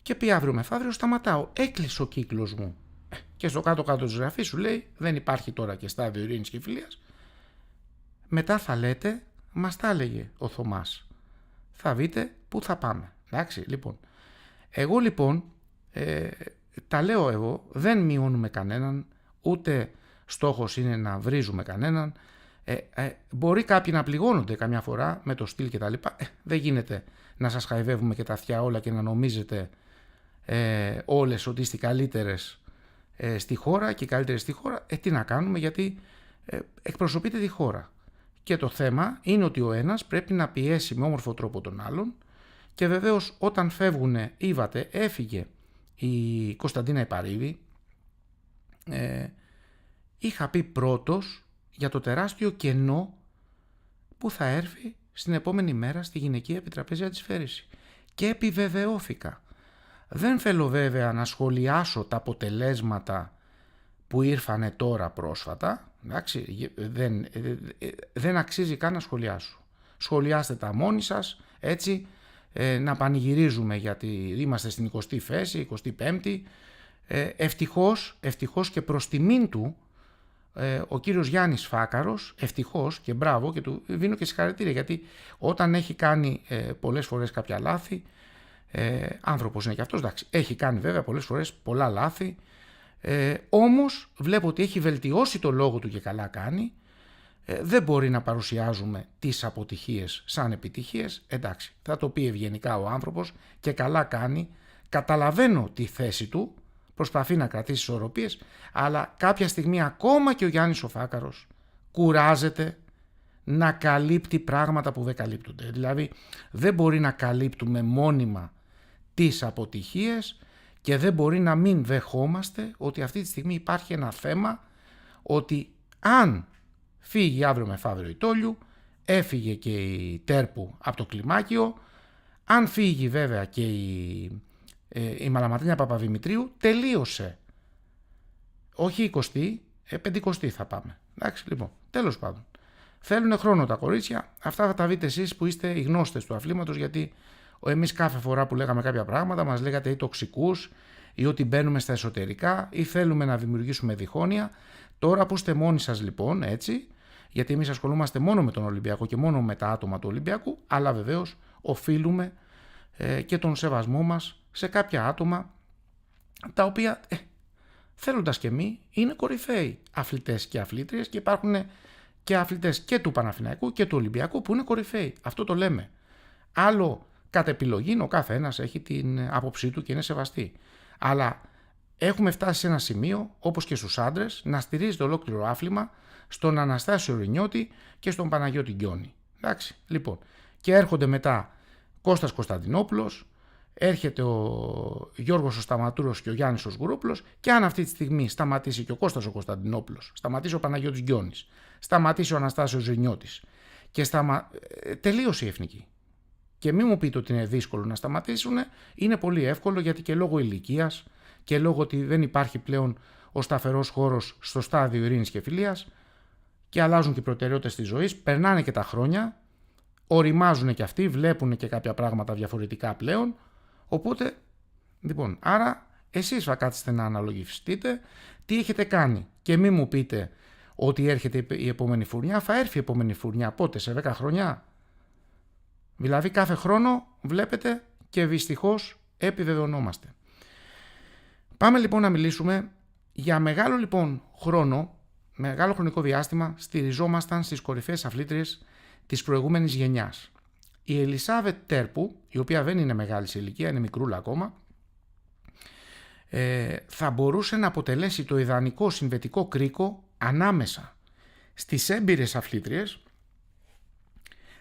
και πει αύριο μεθαύριο σταματάω, έκλεισε ο κύκλος μου, και στο κάτω-κάτω της γραφής σου λέει δεν υπάρχει τώρα και στάδιο ειρήνης και φιλίας, μετά θα λέτε μας τα έλεγε ο Θωμάς, θα δείτε πού θα πάμε. Εντάξει, λοιπόν, εγώ λοιπόν τα λέω εγώ, δεν μειώνουμε κανέναν, ούτε στόχος είναι να βρίζουμε κανέναν. Μπορεί κάποιοι να πληγώνονται καμιά φορά με το στυλ και τα λοιπά. Δεν γίνεται να σας χαϊβεύουμε και τα αυτιά όλα και να νομίζετε όλες ότι είστε καλύτερες στη χώρα και καλύτερες στη χώρα. Τι να κάνουμε, γιατί εκπροσωπείτε τη χώρα. Και το θέμα είναι ότι ο ένας πρέπει να πιέσει με όμορφο τρόπο τον άλλον, και βεβαίως όταν φεύγουνε, είδατε, έφυγε η Κωνσταντίνα Υπαρίδη, είχα πει πρώτος για το τεράστιο κενό που θα έρθει στην επόμενη μέρα στη γυναικεία επιτραπέζια της φέρηση, και επιβεβαιώθηκα. Δεν θέλω βέβαια να σχολιάσω τα αποτελέσματα που ήρθανε τώρα πρόσφατα, εντάξει, δεν αξίζει καν να σχολιάσω. Σχολιάστε τα μόνοι σας, έτσι, να πανηγυρίζουμε γιατί είμαστε στην 20η θέση, 25η. Ευτυχώς και προς τιμήν του, ο κύριος Γιάννης Φάκαρος, ευτυχώς και μπράβο, και του δίνω και συγχαρητήρια, γιατί όταν έχει κάνει πολλές φορές κάποια λάθη, άνθρωπος είναι και αυτός, εντάξει, έχει κάνει βέβαια πολλές φορές πολλά λάθη, όμως βλέπω ότι έχει βελτιώσει το λόγο του και καλά κάνει. Δεν μπορεί να παρουσιάζουμε τις αποτυχίες σαν επιτυχίες. Εντάξει, θα το πει ευγενικά ο άνθρωπος και καλά κάνει. Καταλαβαίνω τη θέση του, προσπαθεί να κρατήσει ισορροπίες, αλλά κάποια στιγμή ακόμα και ο Γιάννης ο Φάκαρος κουράζεται να καλύπτει πράγματα που δεν καλύπτονται. Δηλαδή δεν μπορεί να καλύπτουμε μόνιμα τις αποτυχίες και δεν μπορεί να μην δεχόμαστε ότι αυτή τη στιγμή υπάρχει ένα θέμα, ότι αν φύγει αύριο μεθαύριο η Τόλιου, έφυγε και η Τέρπου από το κλιμάκιο, αν φύγει βέβαια και η Μαλαματένια Παπαδημητρίου, τελείωσε. Όχι 20η, 50η θα πάμε. Εντάξει, λοιπόν, τέλος πάντων. Θέλουν χρόνο τα κορίτσια, αυτά θα τα δείτε εσείς που είστε οι γνώστες του αθλήματος, γιατί εμείς κάθε φορά που λέγαμε κάποια πράγματα μας λέγατε ή τοξικούς ή ότι μπαίνουμε στα εσωτερικά ή θέλουμε να δημιουργήσουμε διχόνοια. Τώρα που είστε μόνοι σας λοιπόν, έτσι, γιατί εμείς ασχολούμαστε μόνο με τον Ολυμπιακό και μόνο με τα άτομα του Ολυμπιακού, αλλά βεβαίως οφείλουμε και τον σεβασμό μας σε κάποια άτομα τα οποία θέλοντας και μη είναι κορυφαίοι αθλητές και αθλήτριες, και υπάρχουν και αθλητές και του Παναθηναϊκού και του Ολυμπιακού που είναι κορυφαίοι. Αυτό το λέμε. Άλλο κατ' επιλογή, ο κάθε ένας έχει την άποψή του και είναι σεβαστή. Αλλά έχουμε φτάσει σε ένα σημείο, όπως και στους άντρες, να στηρίζεται ολόκληρο άθλημα στον Αναστάσιο Ρινιώτη και στον Παναγιώτη Γκιόνη. Εντάξει, λοιπόν. Και έρχονται μετά Κώστας Κωνσταντινόπουλος, έρχεται ο Γιώργος ο Σταματούρος και ο Γιάννης ο Σγουρούπλος, και αν αυτή τη στιγμή σταματήσει και ο Κώστας ο Κωνσταντινόπουλος, σταματήσει ο Παναγιώτης Γκιόνης, σταματήσει ο Αναστάσιος Ρινιώτης και τελείωσε η εθνική. Και μην μου πείτε ότι είναι δύσκολο να σταματήσουν, είναι πολύ εύκολο, γιατί και λόγω ηλικίας και λόγω ότι δεν υπάρχει πλέον ο σταθερός χώρος στο στάδιο ειρήνης και φιλίας και αλλάζουν και οι προτεραιότητες της ζωής, περνάνε και τα χρόνια, οριμάζουν και αυτοί, βλέπουν και κάποια πράγματα διαφορετικά πλέον, οπότε, λοιπόν, άρα Εσείς θα κάτσετε να αναλογιστείτε τι έχετε κάνει και μη μου πείτε ότι έρχεται η επόμενη φουρνιά. Θα έρθει η επόμενη φουρνιά πότε, σε 10 χρόνια? Δηλαδή κάθε χρόνο βλέπετε και δυστυχώς επιβεβαιωνόμαστε. Πάμε λοιπόν να μιλήσουμε για μεγάλο λοιπόν μεγάλο χρονικό διάστημα στηριζόμασταν στις κορυφαίες αθλήτριες της προηγούμενης γενιάς. Η Ελισάβετ Τέρπου, η οποία δεν είναι μεγάλη σε ηλικία, είναι μικρούλα ακόμα, θα μπορούσε να αποτελέσει το ιδανικό συνδετικό κρίκο ανάμεσα στις έμπειρες αθλήτριες,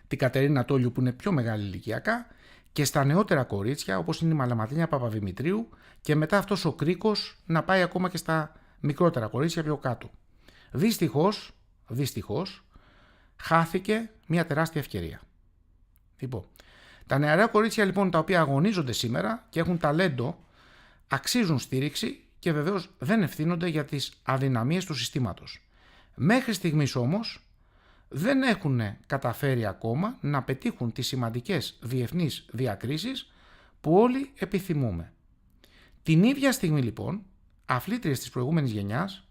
την Κατερίνα Τόλιου που είναι πιο μεγάλη ηλικιακά, και στα νεότερα κορίτσια όπως είναι η Μαλαματίνια Παπαδημητρίου, και μετά αυτός ο κρίκος να πάει ακόμα και στα μικρότερα κορίτσια πιο κάτω. Δυστυχώς χάθηκε μια τεράστια ευκαιρία. Λοιπόν, τα νεαρά κορίτσια λοιπόν τα οποία αγωνίζονται σήμερα και έχουν ταλέντο αξίζουν στήριξη και βεβαίως δεν ευθύνονται για τις αδυναμίες του συστήματος. Μέχρι στιγμής όμως δεν έχουν καταφέρει ακόμα να πετύχουν τις σημαντικές διεθνείς διακρίσεις που όλοι επιθυμούμε. Την ίδια στιγμή λοιπόν, αθλήτριες της προηγούμενης γενιάς,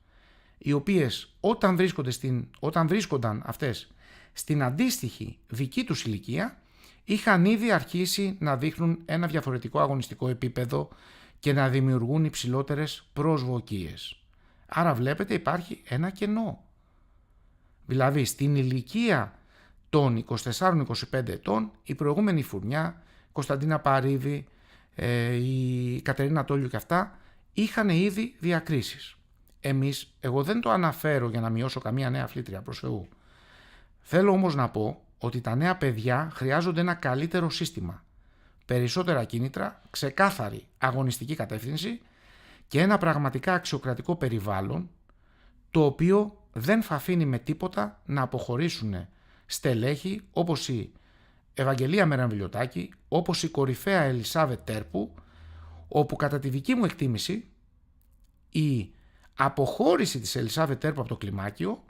οι οποίες όταν βρίσκονταν αυτές στην αντίστοιχη δική τους ηλικία, είχαν ήδη αρχίσει να δείχνουν ένα διαφορετικό αγωνιστικό επίπεδο και να δημιουργούν υψηλότερες προσδοκίες. Άρα βλέπετε υπάρχει ένα κενό. Δηλαδή στην ηλικία των 24-25 ετών η προηγούμενη φουρνιά, Κωνσταντίνα Παρίδη, η Κατερίνα Τόλιου και αυτά είχαν ήδη διακρίσεις. Εγώ δεν το αναφέρω για να μειώσω καμία νέα αθλήτρια προς Θεού. Θέλω όμως να πω ότι τα νέα παιδιά χρειάζονται ένα καλύτερο σύστημα, περισσότερα κίνητρα, ξεκάθαρη αγωνιστική κατεύθυνση και ένα πραγματικά αξιοκρατικό περιβάλλον, το οποίο δεν θα αφήνει με τίποτα να αποχωρήσουν στελέχη όπως η Ευαγγελία Μεραμβιλιωτάκη, όπως η κορυφαία Ελισάβετ Τέρπου, όπου κατά τη δική μου εκτίμηση η αποχώρηση της Ελισάβετ Τέρπου από το κλιμάκιο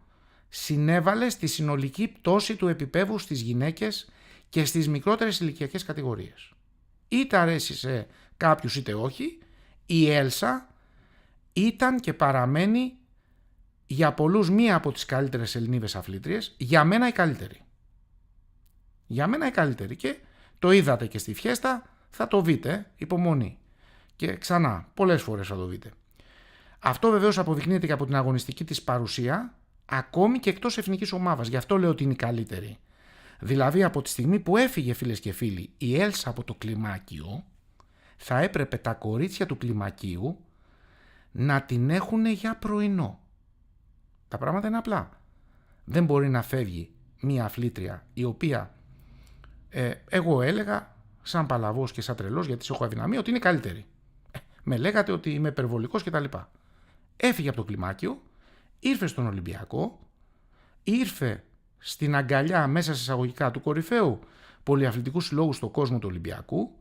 συνέβαλε στη συνολική πτώση του επίπεδου στις γυναίκες και στις μικρότερες ηλικιακές κατηγορίες. Είτε αρέσει σε κάποιους είτε όχι, η Έλσα ήταν και παραμένει για πολλούς μία από τις καλύτερες Ελληνίδες αθλήτριες, για μένα η καλύτερη. Για μένα η καλύτερη και το είδατε και στη φιέστα, θα το δείτε, υπομονή. Και ξανά, πολλές φορές θα το δείτε. Αυτό βεβαίως αποδεικνύεται και από την αγωνιστική της παρουσία, ακόμη και εκτός εθνικής ομάδας. Γι' αυτό λέω ότι είναι η καλύτερη. Δηλαδή από τη στιγμή που έφυγε, φίλες και φίλοι, η Έλσα από το κλιμάκιο, θα έπρεπε τα κορίτσια του κλιμακίου να την έχουν για πρωινό. Τα πράγματα είναι απλά. Δεν μπορεί να φεύγει μία αθλήτρια η οποία εγώ έλεγα σαν παλαβός και σαν τρελός, γιατί σε έχω αδυναμία, ότι είναι καλύτερη. Με λέγατε ότι είμαι υπερβολικός κτλ. Έφυγε από το κλιμάκιο, ήρθε στον Ολυμπιακό, ήρθε στην αγκαλιά μέσα σε εισαγωγικά του κορυφαίου πολυαθλητικού συλλόγου στον κόσμο του Ολυμπιακού,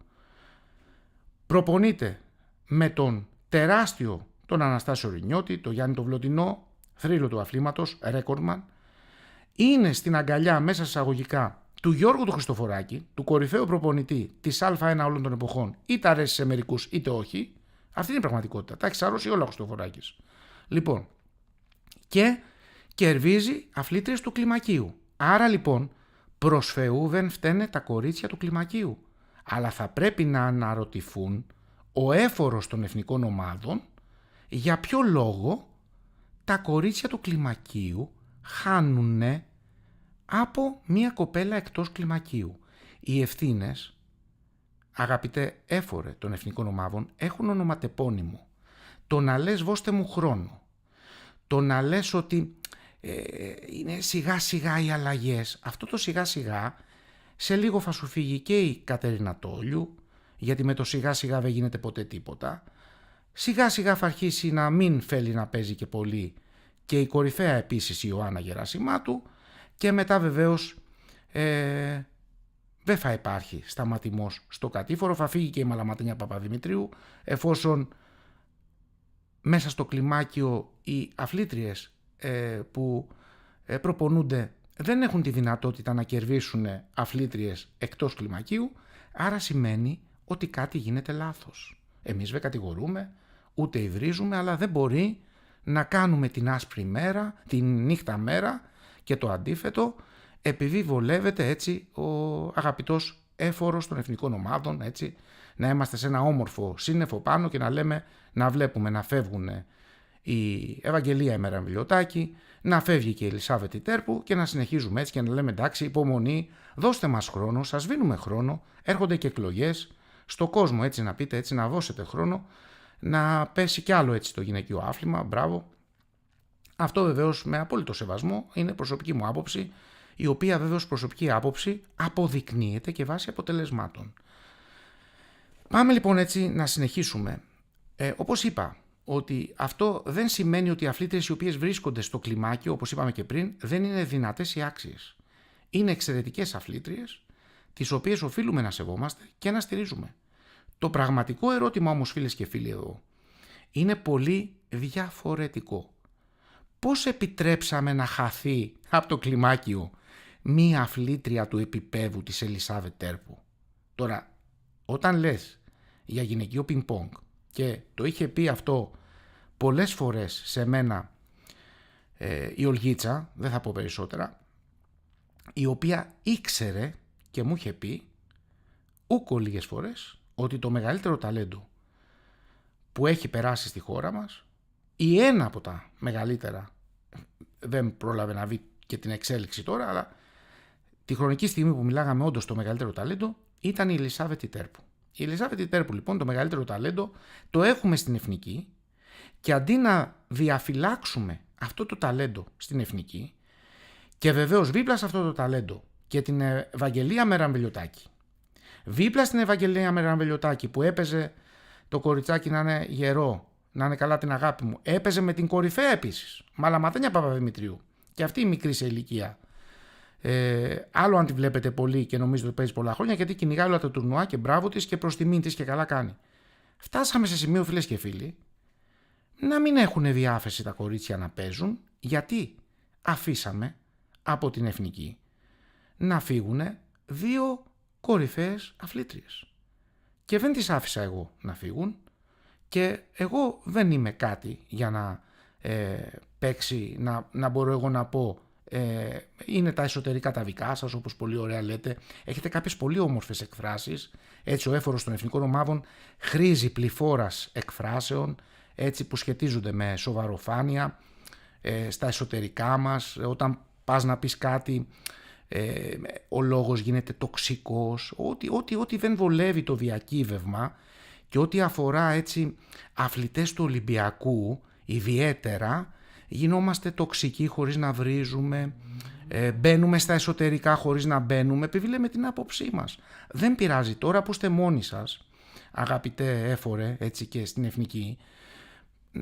προπονείται με τον τεράστιο τον Αναστάσιο Ρινιώτη, τον Γιάννη τον Βλωτινό, θρύλο του αθλήματος, ρέκορντμαν, είναι στην αγκαλιά μέσα σε εισαγωγικά του Γιώργου του Χριστοφοράκη, του κορυφαίου προπονητή της Α1 όλων των εποχών, είτε αρέσει σε μερικούς είτε όχι. Αυτή είναι η πραγματικότητα. Τα έχει σαρώσει όλα ο Χριστοφοράκης. Λοιπόν, και κερδίζει αθλήτριες του κλιμακίου. Άρα λοιπόν, προς Θεού δεν φταίνε τα κορίτσια του κλιμακίου. Αλλά θα πρέπει να αναρωτηθούν ο έφορος των εθνικών ομάδων για ποιο λόγο τα κορίτσια του κλιμακίου χάνουνε από μια κοπέλα εκτός κλιμακίου. Οι ευθύνες, αγαπητέ έφορε των εθνικών ομάδων, έχουν ονοματεπώνυμο. Το να λες δώστε μου χρόνο, το να λες ότι είναι σιγά σιγά οι αλλαγές, αυτό το σιγά σιγά σε λίγο θα σου φύγει και η Κατερίνα Τόλιου, γιατί με το σιγά σιγά δεν γίνεται ποτέ τίποτα. Σιγά σιγά θα αρχίσει να μην θέλει να παίζει και πολύ και η κορυφαία επίσης η Ιωάννα Γερασιμάτου, και μετά βεβαίως δεν θα υπάρχει σταματημός στο κατήφορο, θα φύγει και η Μαλαματίνια Παπαδημητρίου, εφόσον μέσα στο κλιμάκιο οι αθλήτριες που προπονούνται δεν έχουν τη δυνατότητα να κερδίσουν αθλήτριες εκτός κλιμακίου, άρα σημαίνει ότι κάτι γίνεται λάθος. Εμείς δεν κατηγορούμε, ούτε υβρίζουμε, αλλά δεν μπορεί να κάνουμε την άσπρη μέρα, την νύχτα μέρα και το αντίθετο, επειδή βολεύεται έτσι ο αγαπητός έφορος των εθνικών ομάδων, έτσι, να είμαστε σε ένα όμορφο σύννεφο πάνω και να λέμε, να βλέπουμε να φεύγουν η Ευαγγελία Μεραβιλιωτάκη, να φεύγει και η Ελισάβετ Τέρπου και να συνεχίζουμε έτσι και να λέμε εντάξει, υπομονή, δώστε μας χρόνο, σας δίνουμε χρόνο, έρχονται και εκλογές στο κόσμο, έτσι να πείτε, έτσι να δώσετε χρόνο να πέσει κι άλλο έτσι το γυναικείο άθλημα, μπράβο. Αυτό βεβαίως με απόλυτο σεβασμό είναι προσωπική μου άποψη, η οποία βεβαίως προσωπική άποψη αποδεικνύεται και βάσει αποτελεσμάτων. Πάμε λοιπόν έτσι να συνεχίσουμε. Όπως είπα, ότι αυτό δεν σημαίνει ότι οι αθλήτριες οι οποίες βρίσκονται στο κλιμάκιο, όπως είπαμε και πριν, δεν είναι δυνατές ή άξιες. Είναι εξαιρετικές αθλήτριες, τις οποίες οφείλουμε να σεβόμαστε και να στηρίζουμε. Το πραγματικό ερώτημα όμως, φίλες και φίλοι εδώ, είναι πολύ διαφορετικό. Πώς επιτρέψαμε να χαθεί από το κλιμάκιο μία αθλήτρια του επίπεδου της Ελισάβετ Τέρπου? Τώρα, όταν λες για γυναικείο πινκ-πονγκ, και το είχε πει αυτό πολλές φορές σε μένα η Ολγίτσα, δεν θα πω περισσότερα, η οποία ήξερε και μου είχε πει ούκο λίγες φορές ότι το μεγαλύτερο ταλέντο που έχει περάσει στη χώρα μας, ή ένα από τα μεγαλύτερα, δεν πρόλαβε να δει και την εξέλιξη τώρα, αλλά τη χρονική στιγμή που μιλάγαμε όντως το μεγαλύτερο ταλέντο ήταν η Ελισάβετ Τέρπου. Η Ελισάβετ Τέρπου λοιπόν, το μεγαλύτερο ταλέντο, το έχουμε στην εθνική και αντί να διαφυλάξουμε αυτό το ταλέντο στην εθνική και βεβαίως δίπλα σε αυτό το ταλέντο και την Ευαγγελία Μεραβιλιωτάκη, δίπλα στην Ευαγγελία Μεραβιλιωτάκη που έπαιζε το κοριτσάκι να είναι γερό, να είναι καλά την αγάπη μου, έπαιζε με την κορυφαία επίσης, Μαλαματένια Παπαδημητρίου, και αυτή η μικρή σε ηλικία. Άλλο αν τη βλέπετε πολύ και νομίζετε ότι παίζει πολλά χρόνια, γιατί κυνηγάει όλα τα τουρνουά και μπράβο της και προς τιμήν της και καλά κάνει. Φτάσαμε σε σημείο, φίλες και φίλοι, να μην έχουν διάθεση τα κορίτσια να παίζουν, γιατί αφήσαμε από την εθνική να φύγουν δύο κορυφαίες αθλήτριες. Και δεν τις άφησα εγώ να φύγουν και εγώ δεν είμαι κάτι για να παίξει, να μπορώ εγώ να πω είναι τα εσωτερικά τα δικά σας, όπως πολύ ωραία λέτε. Έχετε κάποιες πολύ όμορφες εκφράσεις. Έτσι ο έφορος των εθνικών ομάδων χρήζει πληθώρας εκφράσεων, έτσι που σχετίζονται με σοβαροφάνεια στα εσωτερικά μας. Όταν πας να πεις κάτι, ο λόγος γίνεται τοξικός, ό,τι δεν βολεύει το διακύβευμα και ό,τι αφορά έτσι αθλητές του Ολυμπιακού ιδιαίτερα, γινόμαστε τοξικοί χωρίς να βρίζουμε, μπαίνουμε στα εσωτερικά χωρίς να μπαίνουμε, επειδή λέμε την άποψή μας. Δεν πειράζει, τώρα που είστε μόνοι σας, αγαπητέ έφορε, έτσι και στην εθνική,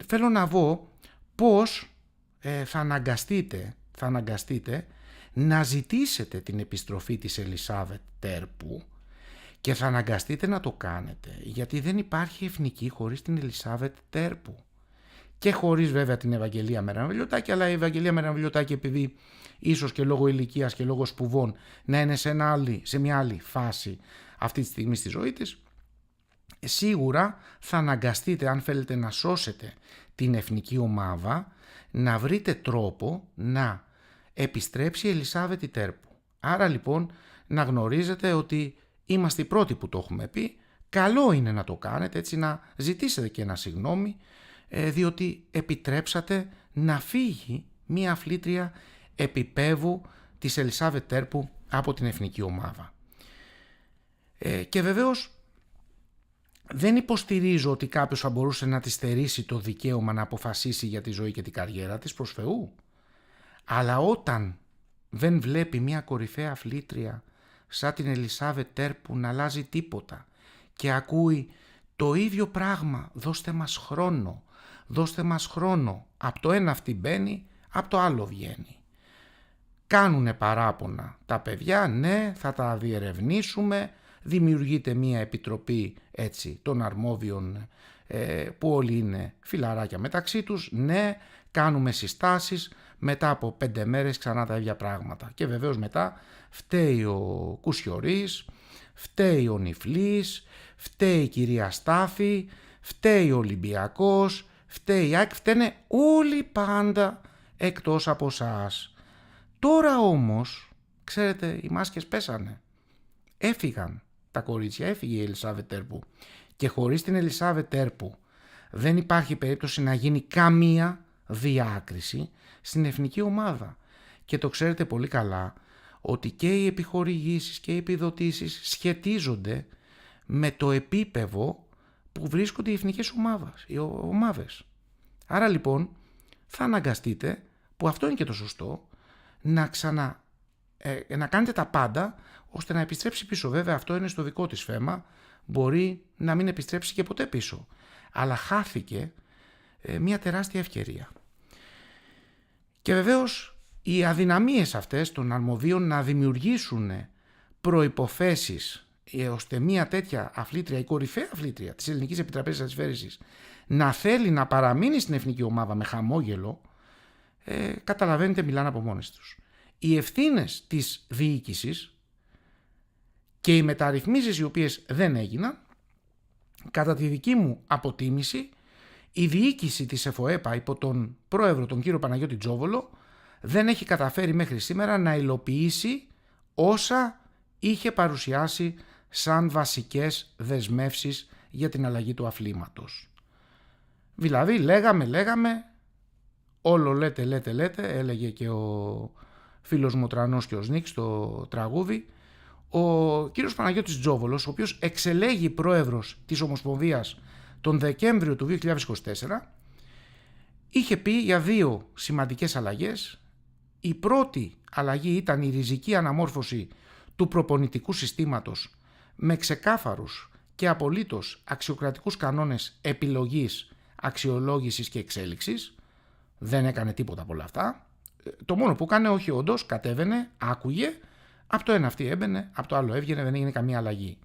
θέλω να δω πώς θα αναγκαστείτε να ζητήσετε την επιστροφή της Ελισάβετ Τέρπου και θα αναγκαστείτε να το κάνετε, γιατί δεν υπάρχει εθνική χωρίς την Ελισάβετ Τέρπου. Και χωρίς βέβαια την Ευαγγελία Μεραβιλιωτάκη, αλλά η Ευαγγελία Μεραβιλιωτάκη, επειδή ίσως και λόγω ηλικίας και λόγω σπουδών να είναι σε μια άλλη φάση αυτή τη στιγμή στη ζωή της, σίγουρα θα αναγκαστείτε, αν θέλετε να σώσετε την εθνική ομάδα, να βρείτε τρόπο να επιστρέψει η Ελισάβετ Τέρπου. Άρα λοιπόν να γνωρίζετε ότι είμαστε οι πρώτοι που το έχουμε πει, καλό είναι να το κάνετε, έτσι να ζητήσετε και ένα συγγνώμη, διότι επιτρέψατε να φύγει μία αθλήτρια επίπεδου της Ελισάβετ Τέρπου από την εθνική ομάδα. Και βεβαίως δεν υποστηρίζω ότι κάποιος θα μπορούσε να της στερήσει το δικαίωμα να αποφασίσει για τη ζωή και την καριέρα της, προς Θεού. Αλλά όταν δεν βλέπει μία κορυφαία αθλήτρια σαν την Ελισάβετ Τέρπου να αλλάζει τίποτα και ακούει το ίδιο πράγμα, δώστε μας χρόνο, δώστε μας χρόνο, από το ένα αυτή μπαίνει, από το άλλο βγαίνει. Κάνουνε παράπονα τα παιδιά, ναι, θα τα διερευνήσουμε, δημιουργείται μία επιτροπή έτσι των αρμόδιων που όλοι είναι φιλαράκια μεταξύ τους, ναι, κάνουμε συστάσεις, μετά από 5 μέρες ξανά τα ίδια πράγματα. Και βεβαίως μετά φταίει ο Κουσιορής, φταίει ο Νιφλής, φταίει η κυρία Στάφη, φταίει ο Ολυμπιακός, φταίει η ΑΕΚ, φταίνε όλοι πάντα εκτός από εσάς. Τώρα όμως, ξέρετε, οι μάσκες πέσανε. Έφυγαν τα κορίτσια, έφυγε η Ελισάβετ Τέρπου. Και χωρίς την Ελισάβετ Τέρπου δεν υπάρχει περίπτωση να γίνει καμία διάκριση στην εθνική ομάδα. Και το ξέρετε πολύ καλά ότι και οι επιχορηγήσεις και οι επιδοτήσεις σχετίζονται με το επίπεδο που βρίσκονται οι εθνικές ομάδες. Άρα λοιπόν θα αναγκαστείτε, που αυτό είναι και το σωστό, να κάνετε τα πάντα ώστε να επιστρέψει πίσω. Βέβαια αυτό είναι στο δικό της θέμα, μπορεί να μην επιστρέψει και ποτέ πίσω. Αλλά χάθηκε μια τεράστια ευκαιρία. Και βεβαίως οι αδυναμίες αυτές των αρμοδίων να δημιουργήσουν προϋποθέσεις ώστε μια τέτοια αθλήτρια, η κορυφαία αθλήτρια της Ελληνικής Επιτραπέζης Αθλητικής να θέλει να παραμείνει στην εθνική ομάδα με χαμόγελο, καταλαβαίνετε, μιλάνε από μόνες τους. Οι ευθύνες της διοίκησης και οι μεταρρυθμίσεις οι οποίες δεν έγιναν, κατά τη δική μου αποτίμηση, η διοίκηση της ΕΦΟΕΠΑ υπό τον πρόεδρο τον κύριο Παναγιώτη Τζόβολο δεν έχει καταφέρει μέχρι σήμερα να υλοποιήσει όσα είχε παρουσιάσει σαν βασικές δεσμεύσεις για την αλλαγή του αθλήματος. Δηλαδή λέγαμε, όλο λέτε, έλεγε και ο φίλος μου Τρανός και ο Σνίκ στο τραγούδι, ο κύριος Παναγιώτης Τζόβολος, ο οποίος εξελέγει πρόεδρος της Ομοσπονδίας τον Δεκέμβριο του 2024, είχε πει για δύο σημαντικές αλλαγές. Η πρώτη αλλαγή ήταν η ριζική αναμόρφωση του προπονητικού συστήματος με ξεκάθαρους και απολύτως αξιοκρατικούς κανόνες επιλογής, αξιολόγησης και εξέλιξης. Δεν έκανε τίποτα από όλα αυτά. Το μόνο που έκανε, όχι όντως, κατέβαινε, άκουγε, από το ένα αυτή έμπαινε, από το άλλο έβγαινε, δεν έγινε καμία αλλαγή.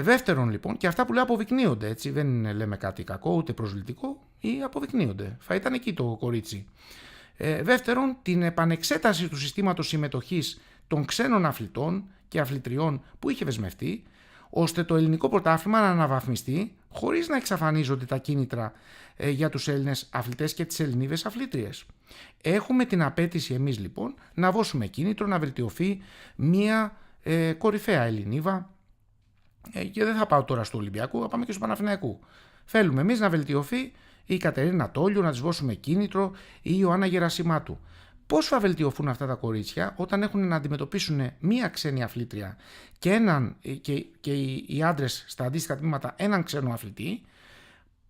Δεύτερον λοιπόν, και αυτά που λέω αποδεικνύονται, έτσι, δεν λέμε κάτι κακό ούτε προσβλητικό, ή αποδεικνύονται. Θα ήταν εκεί το κορίτσι. Δεύτερον, την επανεξέταση του συστήματος συμμετοχής των ξένων αθλητών και αθλητριών που είχε δεσμευτεί, ώστε το ελληνικό πρωτάθλημα να αναβαθμιστεί χωρίς να εξαφανίζονται τα κίνητρα για τους Έλληνες αθλητές και τις Ελληνίδες αθλήτριες. Έχουμε την απέτηση εμείς λοιπόν να δώσουμε κίνητρο να βελτιωθεί μια κορυφαία Ελληνίδα, και δεν θα πάω τώρα στο Ολυμπιακό, θα πάμε και στο Παναθηναϊκό. Θέλουμε εμείς να βελτιωθεί η Κατερίνα Τόλιου, να της δώσουμε κίνητρο, ή η Ιωάννα Γερασιμάτου. Πώς θα βελτιωθούν αυτά τα κορίτσια όταν έχουν να αντιμετωπίσουν μία ξένη αθλήτρια και οι άντρες στα αντίστοιχα τμήματα έναν ξένο αθλητή,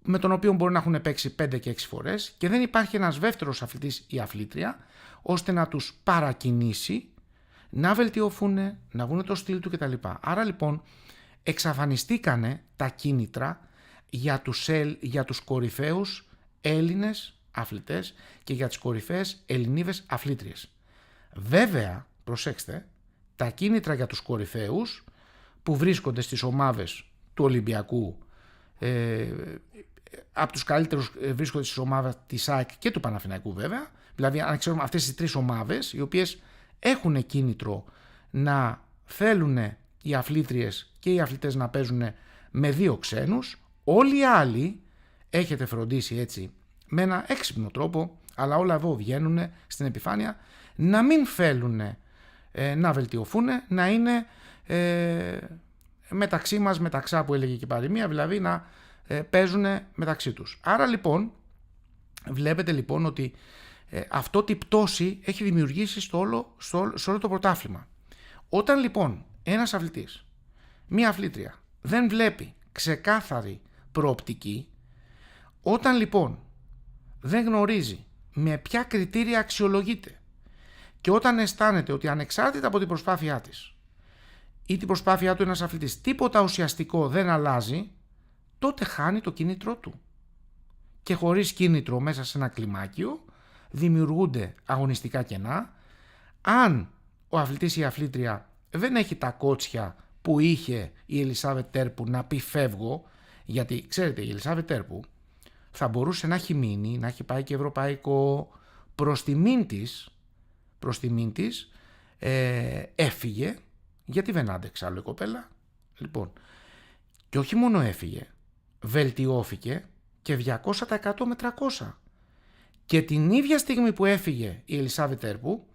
με τον οποίο μπορεί να έχουν παίξει 5 και 6 φορές, και δεν υπάρχει ένας δεύτερος αθλητής ή αθλήτρια ώστε να τους παρακινήσει να βελτιωθούν, να βγουν το στυλ του κτλ. Άρα λοιπόν εξαφανιστήκανε τα κίνητρα για τους κορυφαίους Έλληνες αθλητές και για τις κορυφαίες Ελληνίδες αθλήτριες. Βέβαια, προσέξτε, τα κίνητρα για τους κορυφαίους που βρίσκονται στις ομάδες του Ολυμπιακού, από τους καλύτερους βρίσκονται στις ομάδες της ΑΕΚ και του Παναθηναϊκού βέβαια, δηλαδή αν ξέρουμε αυτές τις τρεις ομάδες οι οποίες έχουν κίνητρο να θέλουν οι αθλήτριες και οι αθλητές να παίζουν με δύο ξένους, όλοι οι άλλοι έχετε φροντίσει έτσι με ένα έξυπνο τρόπο, αλλά όλα εδώ βγαίνουν στην επιφάνεια, να μην θέλουν να βελτιωθούν, να είναι μεταξύ μας, μεταξά που έλεγε και η παροιμία, δηλαδή να παίζουν μεταξύ τους. Άρα λοιπόν βλέπετε λοιπόν ότι αυτό τη πτώση έχει δημιουργήσει στο όλο το πρωτάθλημα. Όταν λοιπόν ένας αθλητής, μία αθλήτρια δεν βλέπει ξεκάθαρη προοπτική, όταν λοιπόν δεν γνωρίζει με ποια κριτήρια αξιολογείται και όταν αισθάνεται ότι ανεξάρτητα από την προσπάθειά της ή την προσπάθειά του ένας αθλητής τίποτα ουσιαστικό δεν αλλάζει, τότε χάνει το κίνητρό του. Και χωρίς κίνητρο μέσα σε ένα κλιμάκιο δημιουργούνται αγωνιστικά κενά. Αν ο αθλητής ή η αθλήτρια δεν έχει τα κότσια που είχε η Ελισάβετ Τέρπου να πει φεύγω, γιατί ξέρετε η Ελισάβετ Τέρπου θα μπορούσε να έχει μείνει, να έχει πάει και ευρωπαϊκό, προς τιμήν της έφυγε, γιατί δεν άντεξε άλλο η κοπέλα. Λοιπόν, και όχι μόνο έφυγε, βελτιώθηκε και 200% με 300. Και την ίδια στιγμή που έφυγε η Ελισάβετ Τέρπου,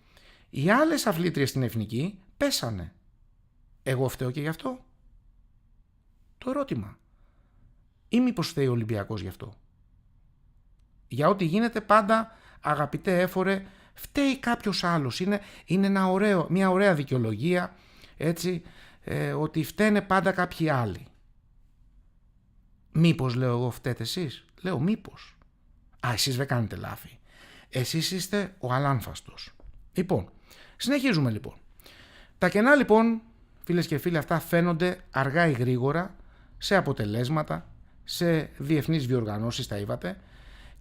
οι άλλες αθλήτριες στην εθνική πέσανε. Εγώ φταίω και γι' αυτό? Το ερώτημα. Ή μήπως φταίει ο Ολυμπιακός γι' αυτό? Για ό,τι γίνεται πάντα, αγαπητέ έφορε, φταίει κάποιος άλλος. Είναι μια ωραία δικαιολογία, έτσι, ότι φταίνε πάντα κάποιοι άλλοι. Μήπως, λέω εγώ, φταίτε εσείς? Λέω μήπως. Εσείς δεν κάνετε λάθη. Εσείς είστε ο αλάνφαστος. Λοιπόν, συνεχίζουμε λοιπόν. Τα κενά λοιπόν, φίλες και φίλοι, αυτά φαίνονται αργά ή γρήγορα σε αποτελέσματα, σε διεθνείς διοργανώσεις, τα είπατε,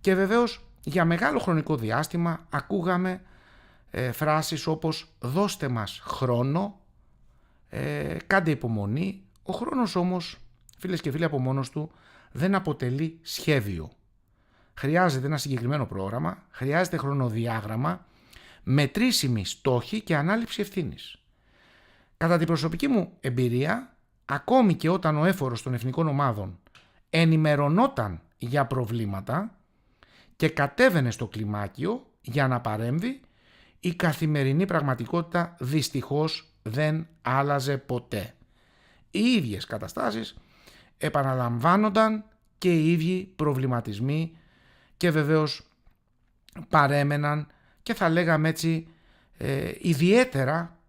και βεβαίως για μεγάλο χρονικό διάστημα ακούγαμε φράσεις όπως «δώστε μας χρόνο», «κάντε υπομονή». Ο χρόνος όμως, φίλες και φίλοι, από μόνος του δεν αποτελεί σχέδιο. Χρειάζεται ένα συγκεκριμένο πρόγραμμα, χρειάζεται χρονοδιάγραμμα, μετρήσιμη στόχη και ανάληψη ευθύνης. Κατά την προσωπική μου εμπειρία, ακόμη και όταν ο έφορος των εθνικών ομάδων ενημερωνόταν για προβλήματα και κατέβαινε στο κλιμάκιο για να παρέμβει, η καθημερινή πραγματικότητα δυστυχώς δεν άλλαζε ποτέ. Οι ίδιες καταστάσεις επαναλαμβάνονταν και οι ίδιοι προβληματισμοί και βεβαίως παρέμεναν, και θα λέγαμε έτσι ιδιαίτερα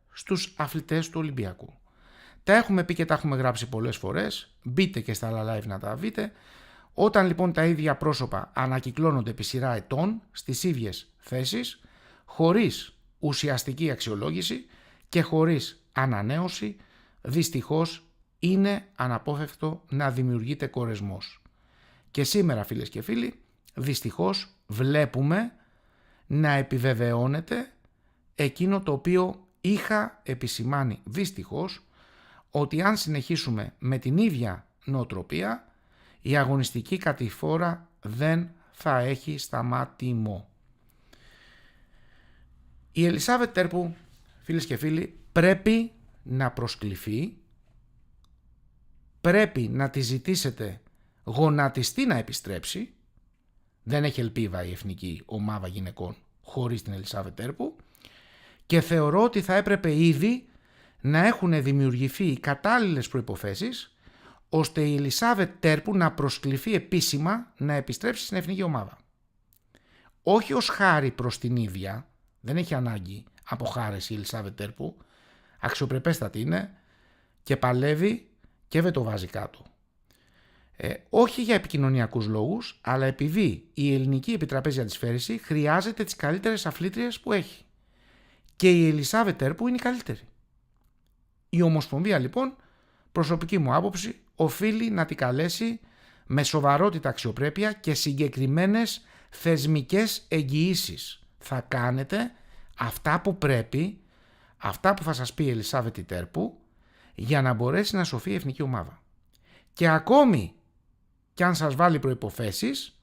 στους αθλητές του Ολυμπιακού. Τα έχουμε πει και τα έχουμε γράψει πολλές φορές, μπείτε και στα άλλα live να τα δείτε. Όταν λοιπόν τα ίδια πρόσωπα ανακυκλώνονται επί σειρά ετών στις ίδιες θέσεις, χωρίς ουσιαστική αξιολόγηση και χωρίς ανανέωση, δυστυχώς είναι αναπόφευκτο να δημιουργείται κορεσμός. Και σήμερα, φίλες και φίλοι, δυστυχώς βλέπουμε να επιβεβαιώνεται εκείνο το οποίο είχα επισημάνει δυστυχώς, ότι αν συνεχίσουμε με την ίδια νοοτροπία, η αγωνιστική κατηφόρα δεν θα έχει σταματημό. Η Ελισάβετ Τέρπου, φίλες και φίλοι, πρέπει να προσκληθεί, πρέπει να τη ζητήσετε γονατιστή να επιστρέψει. Δεν έχει ελπίδα η εθνική ομάδα γυναικών χωρίς την Ελισάβετ Τέρπου, και θεωρώ ότι θα έπρεπε ήδη να έχουν δημιουργηθεί οι κατάλληλες προϋποθέσεις ώστε η Ελισάβετ Τέρπου να προσκληθεί επίσημα να επιστρέψει στην εθνική ομάδα. Όχι ως χάρη προς την ίδια, δεν έχει ανάγκη από χάρες η Ελισάβετ Τέρπου, αξιοπρεπέστατη είναι και παλεύει και δεν το βάζει κάτω. Όχι για επικοινωνιακούς λόγους, αλλά επειδή η ελληνική επιτραπέζια της φέρηση χρειάζεται τις καλύτερες αθλήτριες που έχει. Και η Ελισάβετ Τέρπου είναι η καλύτερη. Η Ομοσπονδία λοιπόν, προσωπική μου άποψη, οφείλει να την καλέσει με σοβαρότητα, αξιοπρέπεια και συγκεκριμένες θεσμικές εγγυήσεις. Θα κάνετε αυτά που πρέπει, αυτά που θα σας πει η Ελισάβετ Τέρπου, για να μπορέσει να σωθεί η εθνική ομάδα. Και ακόμη κι αν σας βάλει προϋποθέσεις,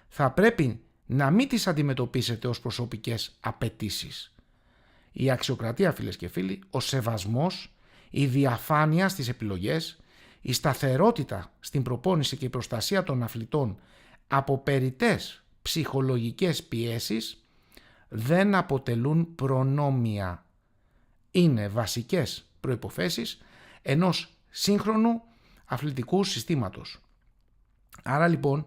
θα πρέπει να μην τις αντιμετωπίσετε ως προσωπικές απαιτήσεις. Η αξιοκρατία, φίλες και φίλοι, ο σεβασμός, η διαφάνεια στις επιλογές, η σταθερότητα στην προπόνηση και η προστασία των αθλητών από περιττές ψυχολογικές πιέσεις δεν αποτελούν προνόμια. Είναι βασικές προϋποθέσεις ενός σύγχρονου αθλητικού συστήματος. Άρα λοιπόν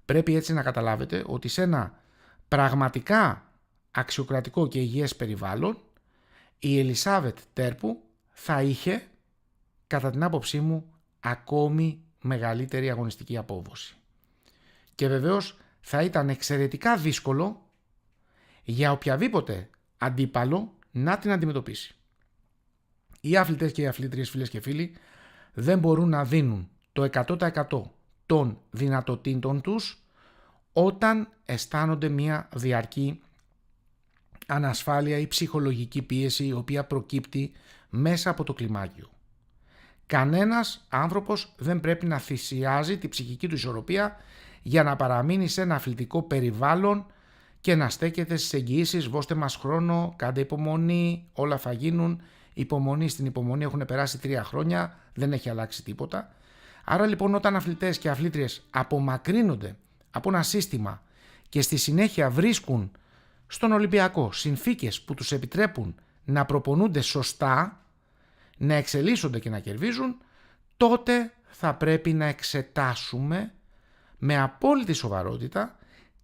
πρέπει έτσι να καταλάβετε ότι σε ένα πραγματικά αξιοκρατικό και υγιές περιβάλλον η Ελισάβετ Τέρπου θα είχε, κατά την άποψή μου, ακόμη μεγαλύτερη αγωνιστική απόδοση. Και βεβαίως θα ήταν εξαιρετικά δύσκολο για οποιαδήποτε αντίπαλο να την αντιμετωπίσει. Οι αθλητές και οι αθλήτριες, φίλες και φίλοι, δεν μπορούν να δίνουν το 100% των δυνατοτήτων τους όταν αισθάνονται μια διαρκή ανασφάλεια ή ψυχολογική πίεση η οποία προκύπτει μέσα από το κλιμάκιο. Κανένας άνθρωπος δεν πρέπει να θυσιάζει τη ψυχική του ισορροπία για να παραμείνει σε ένα αθλητικό περιβάλλον και να στέκεται στις εγγυήσεις «βώστε μας χρόνο, κάντε υπομονή, όλα θα γίνουν». Υπομονή στην υπομονή, έχουν περάσει 3 χρόνια, δεν έχει αλλάξει τίποτα. Άρα λοιπόν όταν αθλητές και αθλήτριες απομακρύνονται από ένα σύστημα και στη συνέχεια βρίσκουν στον Ολυμπιακό συνθήκες που τους επιτρέπουν να προπονούνται σωστά, να εξελίσσονται και να κερδίζουν, τότε θα πρέπει να εξετάσουμε με απόλυτη σοβαρότητα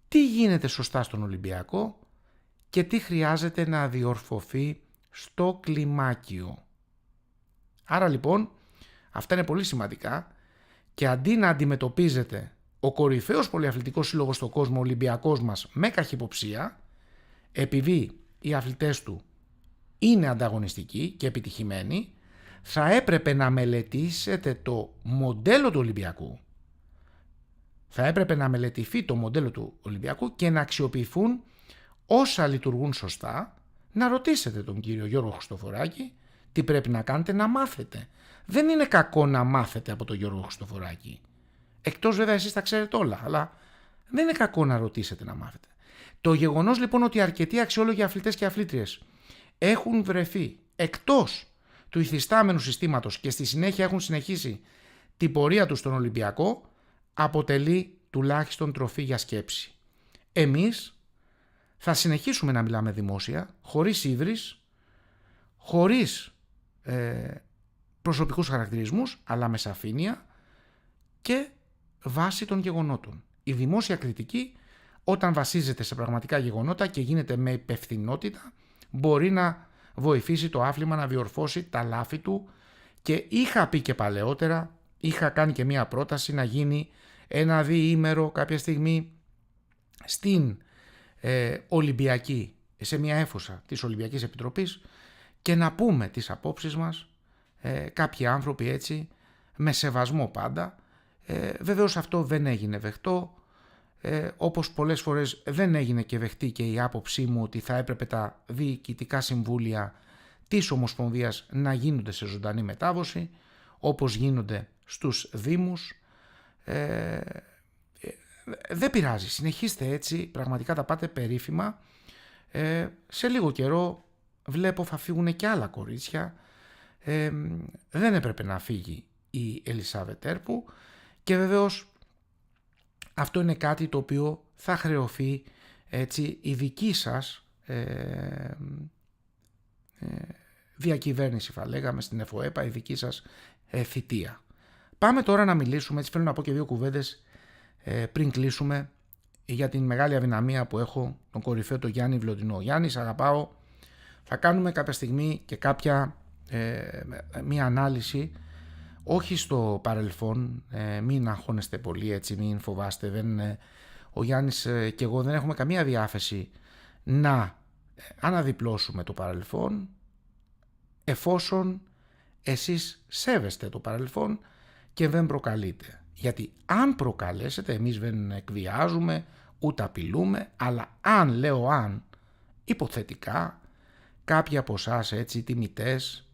τι γίνεται σωστά στον Ολυμπιακό και τι χρειάζεται να διορθωθεί στο κλιμάκιο. Άρα λοιπόν αυτά είναι πολύ σημαντικά και αντί να αντιμετωπίζεται ο κορυφαίος πολυαθλητικός σύλλογος στον κόσμο, ο Ολυμπιακός μας, με καχυποψία, επειδή οι αθλητές του είναι ανταγωνιστικοί και επιτυχημένοι, θα έπρεπε να μελετήσετε το μοντέλο του Ολυμπιακού. Θα έπρεπε να μελετηθεί το μοντέλο του Ολυμπιακού και να αξιοποιηθούν όσα λειτουργούν σωστά. Να ρωτήσετε τον κύριο Γιώργο Χριστοφοράκη τι πρέπει να κάνετε, να μάθετε. Δεν είναι κακό να μάθετε από τον Γιώργο Χριστοφοράκη. Εκτός βέβαια εσείς τα ξέρετε όλα, αλλά δεν είναι κακό να ρωτήσετε να μάθετε. Το γεγονός λοιπόν ότι αρκετοί αξιόλογοι αθλητές και αθλήτριες έχουν βρεθεί εκτός του υφιστάμενου συστήματος και στη συνέχεια έχουν συνεχίσει την πορεία τους στον Ολυμπιακό, αποτελεί τουλάχιστον τροφή για σκέψη. Εμείς θα συνεχίσουμε να μιλάμε δημόσια, χωρίς ύβρις, χωρίς προσωπικούς χαρακτηρισμούς, αλλά με σαφήνεια και βάση των γεγονότων. Η δημόσια κριτική, όταν βασίζεται σε πραγματικά γεγονότα και γίνεται με υπευθυνότητα, μπορεί να βοηθήσει το άθλημα να διορθώσει τα λάθη του και είχα πει και παλαιότερα, είχα κάνει και μία πρόταση να γίνει ένα διήμερο κάποια στιγμή στην Ολυμπιακή, σε μια αίθουσα της Ολυμπιακής Επιτροπής και να πούμε τις απόψεις μας, κάποιοι άνθρωποι έτσι, με σεβασμό πάντα. Βεβαίως αυτό δεν έγινε δεχτό, όπως πολλές φορές δεν έγινε και δεχτή και η άποψή μου ότι θα έπρεπε τα διοικητικά συμβούλια της Ομοσπονδίας να γίνονται σε ζωντανή μετάδοση, όπως γίνονται στους Δήμους. Δεν πειράζει, συνεχίστε έτσι, πραγματικά τα πάτε περίφημα. Σε λίγο καιρό βλέπω θα φύγουν και άλλα κορίτσια. Δεν έπρεπε να φύγει η Ελισάβετ Έρπου και βεβαίως αυτό είναι κάτι το οποίο θα χρεωθεί έτσι η δική σας διακυβέρνηση, θα λέγαμε, στην ΕΦΟΕΠΑ, η δική σας θητεία. Πάμε τώρα να μιλήσουμε, έτσι θέλω να πω και δύο κουβέντες πριν κλείσουμε, για την μεγάλη αδυναμία που έχω, τον κορυφαίο τον Γιάννη Βλωτινό. Γιάννη, σ' αγαπάω, θα κάνουμε κάποια στιγμή και μία ανάλυση, όχι στο παρελθόν, μην αγχώνεστε πολύ, έτσι, μην φοβάστε, ο Γιάννης και εγώ δεν έχουμε καμία διάθεση να αναδιπλώσουμε το παρελθόν, εφόσον εσείς σέβεστε το παρελθόν και δεν προκαλείτε. Γιατί αν προκαλέσετε, εμείς δεν εκβιάζουμε ούτε απειλούμε, αλλά αν υποθετικά κάποιοι από εσάς έτσι τιμητές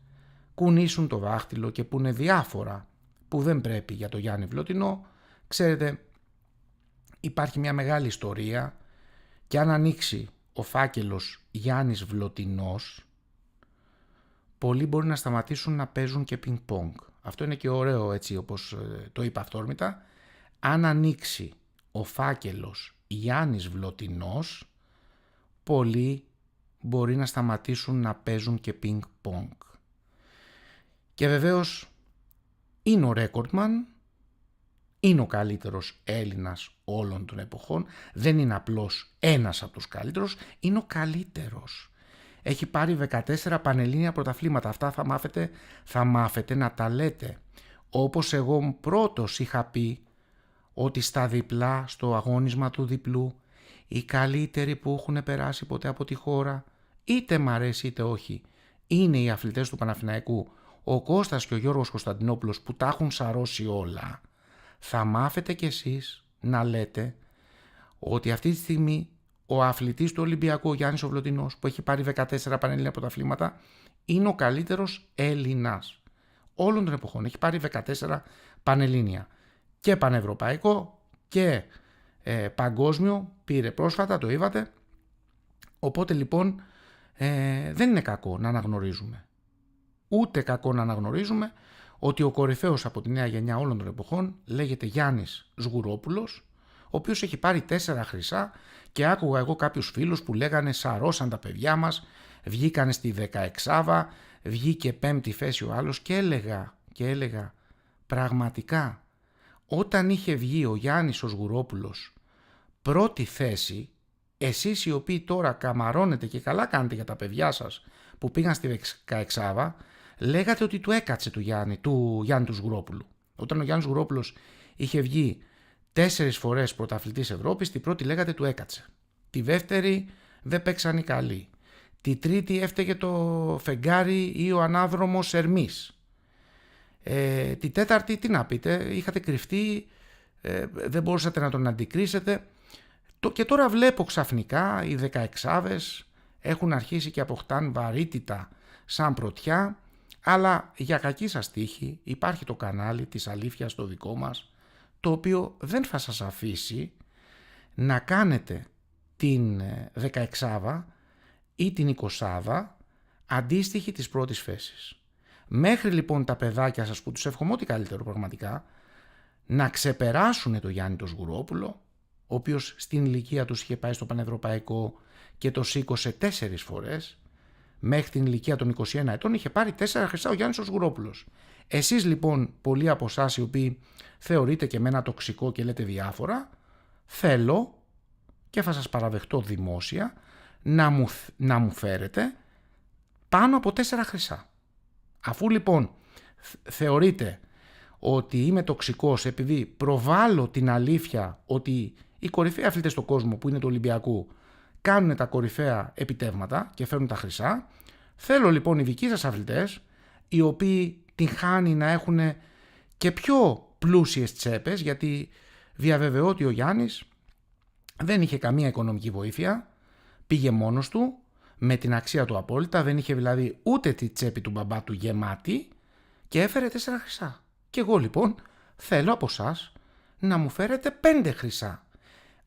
κουνήσουν το δάχτυλο και πούνε διάφορα που δεν πρέπει για το Γιάννη Βλωτινό, ξέρετε, υπάρχει μια μεγάλη ιστορία και αν ανοίξει ο φάκελος Γιάννης Βλωτινός, πολλοί μπορεί να σταματήσουν να παίζουν και πινκ-πονγκ. Αυτό είναι και ωραίο, έτσι, όπως το είπα αυθόρμητα. Αν ανοίξει ο φάκελος Γιάννης Βλωτινός, πολλοί μπορεί να σταματήσουν να παίζουν και πινκ-πονγκ. Και βεβαίως είναι ο ρέκορντμαν, είναι ο καλύτερος Έλληνας όλων των εποχών, δεν είναι απλώς ένας από τους καλύτερους, είναι ο καλύτερος. Έχει πάρει 14 πανελλήνια πρωταθλήματα. Αυτά θα μάθετε να τα λέτε. Όπως εγώ πρώτος είχα πει ότι στα διπλά, στο αγώνισμα του διπλού, οι καλύτεροι που έχουν περάσει ποτέ από τη χώρα, είτε μ' αρέσει είτε όχι, είναι οι αθλητές του Παναθηναϊκού, ο Κώστας και ο Γιώργος Κωνσταντινόπουλος, που τα έχουν σαρώσει όλα. Θα μάθετε κι εσείς να λέτε ότι αυτή τη στιγμή ο αθλητής του Ολυμπιακού, ο Γιάννης ο Βλωτινός, που έχει πάρει 14 πανελλήνια πρωταθλήματα, είναι ο καλύτερος Έλληνας όλων των εποχών. Έχει πάρει 14 πανελλήνια και πανευρωπαϊκό και παγκόσμιο, πήρε πρόσφατα, το είπατε. Οπότε λοιπόν δεν είναι κακό να αναγνωρίζουμε. Ούτε κακό να αναγνωρίζουμε ότι ο κορυφαίος από τη νέα γενιά όλων των εποχών λέγεται Γιάννης Σγουρόπουλος, ο οποίος έχει πάρει 4 χρυσά και άκουγα εγώ κάποιους φίλους που λέγανε σαρώσαν τα παιδιά μας, βγήκανε στη 16η, βγήκε 5η θέση ο άλλος και έλεγα πραγματικά όταν είχε βγει ο Γιάννης ο Σγουρόπουλος πρώτη θέση, εσείς οι οποίοι τώρα καμαρώνετε και καλά κάνετε για τα παιδιά σας που πήγαν στη 16η, λέγατε ότι του έκατσε του Γιάννη του Σγουρόπουλου. Όταν ο Γιάννης Σγουρόπουλος είχε βγει 4 φορές πρωταθλητής Ευρώπης, την πρώτη λέγατε του έκατσε. Τη δεύτερη δεν παίξαν οι καλοί. Τη τρίτη έφταιγε το φεγγάρι ή ο ανάδρομος Ερμής. Τη τέταρτη τι να πείτε, είχατε κρυφτεί, δεν μπορούσατε να τον αντικρίσετε. Και τώρα βλέπω ξαφνικά οι 16άδες έχουν αρχίσει και αποκτάν βαρύτητα σαν πρωτιά, αλλά για κακή σας τύχη υπάρχει το κανάλι της αλήθειας το δικό μας, το οποίο δεν θα σας αφήσει να κάνετε την 16άδα ή την 20άδα αντίστοιχη της πρώτης θέσης. Μέχρι λοιπόν τα παιδάκια σας που τους εύχομαι ό,τι καλύτερο πραγματικά να ξεπεράσουν το Γιάννη το Σγουρόπουλο, ο οποίος στην ηλικία τους είχε πάει στο Πανευρωπαϊκό και το σήκωσε 4 φορές, μέχρι την ηλικία των 21 ετών είχε πάρει 4 χρυσά ο Γιάννης ο Σγουρόπουλος. Εσείς λοιπόν, πολλοί από εσάς οι οποίοι θεωρείτε και εμένα τοξικό και λέτε διάφορα, θέλω και θα σας παραδεχτώ δημόσια να μου φέρετε πάνω από 4 χρυσά. Αφού λοιπόν θεωρείτε ότι είμαι τοξικός επειδή προβάλλω την αλήθεια ότι οι κορυφαίοι αθλητές στον κόσμο που είναι του Ολυμπιακού κάνουν τα κορυφαία επιτεύγματα και φέρνουν τα χρυσά, θέλω λοιπόν οι δικοί σας αθλητές, οι οποίοι την χάνει να έχουν και πιο πλούσιες τσέπες, γιατί διαβεβαιώ ότι ο Γιάννης δεν είχε καμία οικονομική βοήθεια, πήγε μόνος του με την αξία του απόλυτα, δεν είχε δηλαδή ούτε τη τσέπη του μπαμπά του γεμάτη και έφερε 4 χρυσά. Και εγώ λοιπόν θέλω από εσάς να μου φέρετε 5 χρυσά.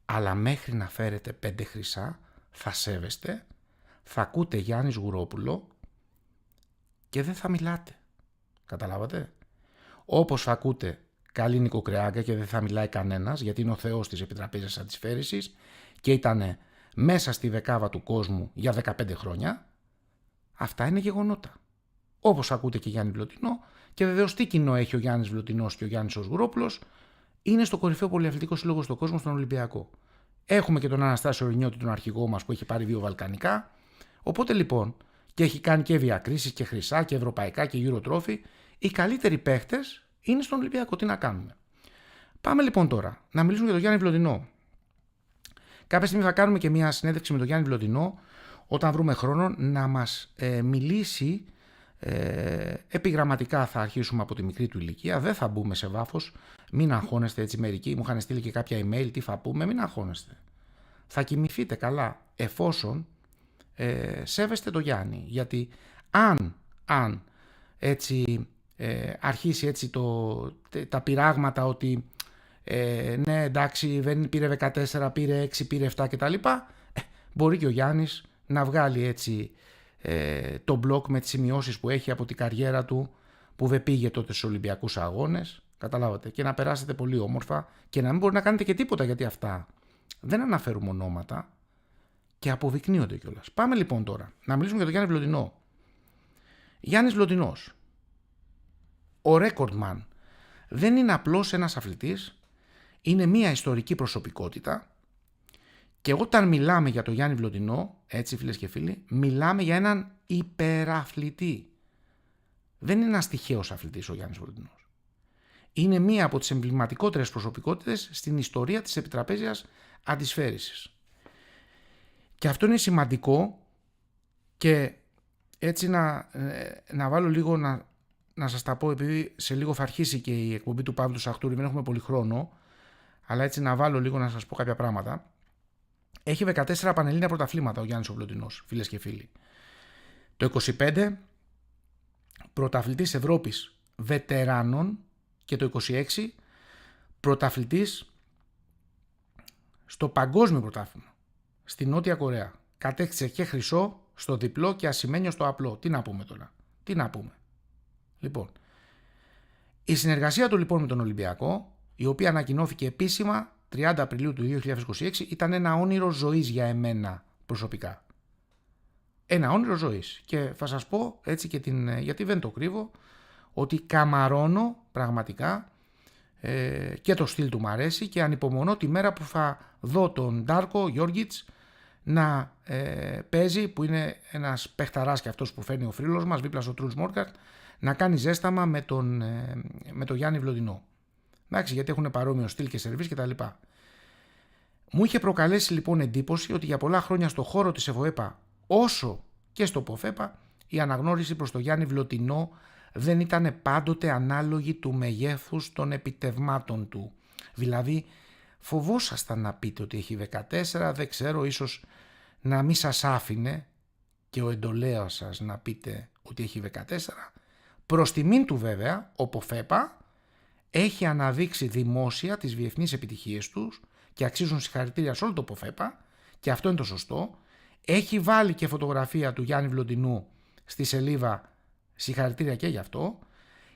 Αλλά μέχρι να φέρετε 5 χρυσά θα σέβεστε, θα ακούτε Γιάννη Σγουρόπουλο και δεν θα μιλάτε. Καταλάβατε? Όπως θα ακούτε καλή νοικοκρεάγκα και δεν θα μιλάει κανένας, γιατί είναι ο Θεός της επιτραπέζιας αντισφαίρησης και ήταν μέσα στη δεκάβα του κόσμου για 15 χρόνια. Αυτά είναι γεγονότα. Όπως ακούτε και Γιάννη Βλωτινό, και βεβαίως τι κοινό έχει ο Γιάννης Βλωτινός και ο Γιάννης ο Σγουρόπουλος, είναι στο κορυφαίο πολυαθλητικό σύλλογο στον κόσμο, στον Ολυμπιακό. Έχουμε και τον Αναστάσιο Ρινιώτη, τον αρχηγό μας, που έχει πάρει 2 βαλκανικά. Οπότε λοιπόν, και έχει κάνει και διακρίσεις και χρυσά και ευρωπαϊκά και Eurotrophy, οι καλύτεροι παίχτες είναι στον Ολυμπιακό. Τι να κάνουμε? Πάμε λοιπόν τώρα να μιλήσουμε για τον Γιάννη Βλωτινό. Κάποια στιγμή θα κάνουμε και μια συνέντευξη με τον Γιάννη Βλωτινό, όταν βρούμε χρόνο, να μας μιλήσει. Επιγραμματικά θα αρχίσουμε από τη μικρή του ηλικία, δεν θα μπούμε σε βάθος, μην αγχώνεστε έτσι μερικοί, μου είχαν στείλει και κάποια email τι θα πούμε, μην αγχώνεστε. Θα κοιμηθείτε καλά εφόσον σέβεστε το Γιάννη, γιατί αν έτσι αρχίσει έτσι τα πειράγματα ότι ναι εντάξει δεν πήρε 14, πήρε 6, πήρε 7 κτλ, μπορεί και ο Γιάννης να βγάλει έτσι το μπλοκ με τις σημειώσεις που έχει από την καριέρα του που δεν πήγε τότε στους Ολυμπιακούς Αγώνες, καταλάβατε, και να περάσετε πολύ όμορφα και να μην μπορεί να κάνετε και τίποτα, γιατί αυτά δεν αναφέρουμε ονόματα και αποδεικνύονται κιόλας. Πάμε λοιπόν τώρα να μιλήσουμε για τον Γιάννη Βλωτινό. Γιάννης Βλωτινός, ο recordman, δεν είναι απλώς ένας αθλητής, είναι μια ιστορική προσωπικότητα. Και όταν μιλάμε για τον Γιάννη Βλωτινό, έτσι φίλες και φίλοι, μιλάμε για έναν υπεραθλητή. Δεν είναι ένας τυχαίος αθλητής ο Γιάννης Βλωτινός. Είναι μία από τις εμβληματικότερες προσωπικότητες στην ιστορία της επιτραπέζιας αντισφαίρησης. Και αυτό είναι σημαντικό και έτσι να βάλω λίγο να σας τα πω, επειδή σε λίγο θα αρχίσει και η εκπομπή του Παύλου Σαχτούρη, δεν έχουμε πολύ χρόνο, αλλά έτσι να βάλω λίγο να σας πω κάποια πράγματα. Έχει 14 πανελλήνια πρωταθλήματα ο Γιάννης ο Βλωτινός, φίλες και φίλοι. Το 25 πρωταθλητής Ευρώπης βετεράνων και το 26 πρωταθλητής στο παγκόσμιο πρωτάθλημα στη Νότια Κορέα. Κατέκτησε και χρυσό στο διπλό και ασημένιο στο απλό. Τι να πούμε τώρα? Τι να πούμε? Λοιπόν, Η συνεργασία του λοιπόν με τον Ολυμπιακό, η οποία ανακοινώθηκε επίσημα 30 Απριλίου του 2026, ήταν ένα όνειρο ζωής για εμένα προσωπικά. Ένα όνειρο ζωής. Και θα σας πω έτσι και γιατί δεν το κρύβω, ότι καμαρώνω πραγματικά και το στυλ του μ' αρέσει και ανυπομονώ τη μέρα που θα δω τον Ντάρκο Γιώργιτς να παίζει, που είναι ένας παιχταράς και αυτός που φέρνει ο φίλος μας δίπλα στο Τρούλς Μόρκαρτ, να κάνει ζέσταμα με τον Γιάννη Βλοντινό. Εντάξει, γιατί έχουν παρόμοιο στυλ και σερβίς κτλ. Μου είχε προκαλέσει λοιπόν εντύπωση ότι για πολλά χρόνια στο χώρο της ΕΦΟΕΠΑ, όσο και στο ΠΟΦΕΠΑ, η αναγνώριση προς τον Γιάννη Βλωτινό δεν ήταν πάντοτε ανάλογη του μεγέθους των επιτευμάτων του. Δηλαδή, φοβόσασταν να πείτε ότι έχει 14, δεν ξέρω, ίσως να μην σας άφηνε και ο εντολέας σας να πείτε ότι έχει 14. Προς τιμήν του βέβαια, ο ΠΟΦΕΠΑ έχει αναδείξει δημόσια τις διεθνείς επιτυχίες τους και αξίζουν συγχαρητήρια σε όλο το ΠΟΦΕΠΑ, και αυτό είναι το σωστό. Έχει βάλει και φωτογραφία του Γιάννη Βλοντινού στη σελίδα, συγχαρητήρια και γι' αυτό,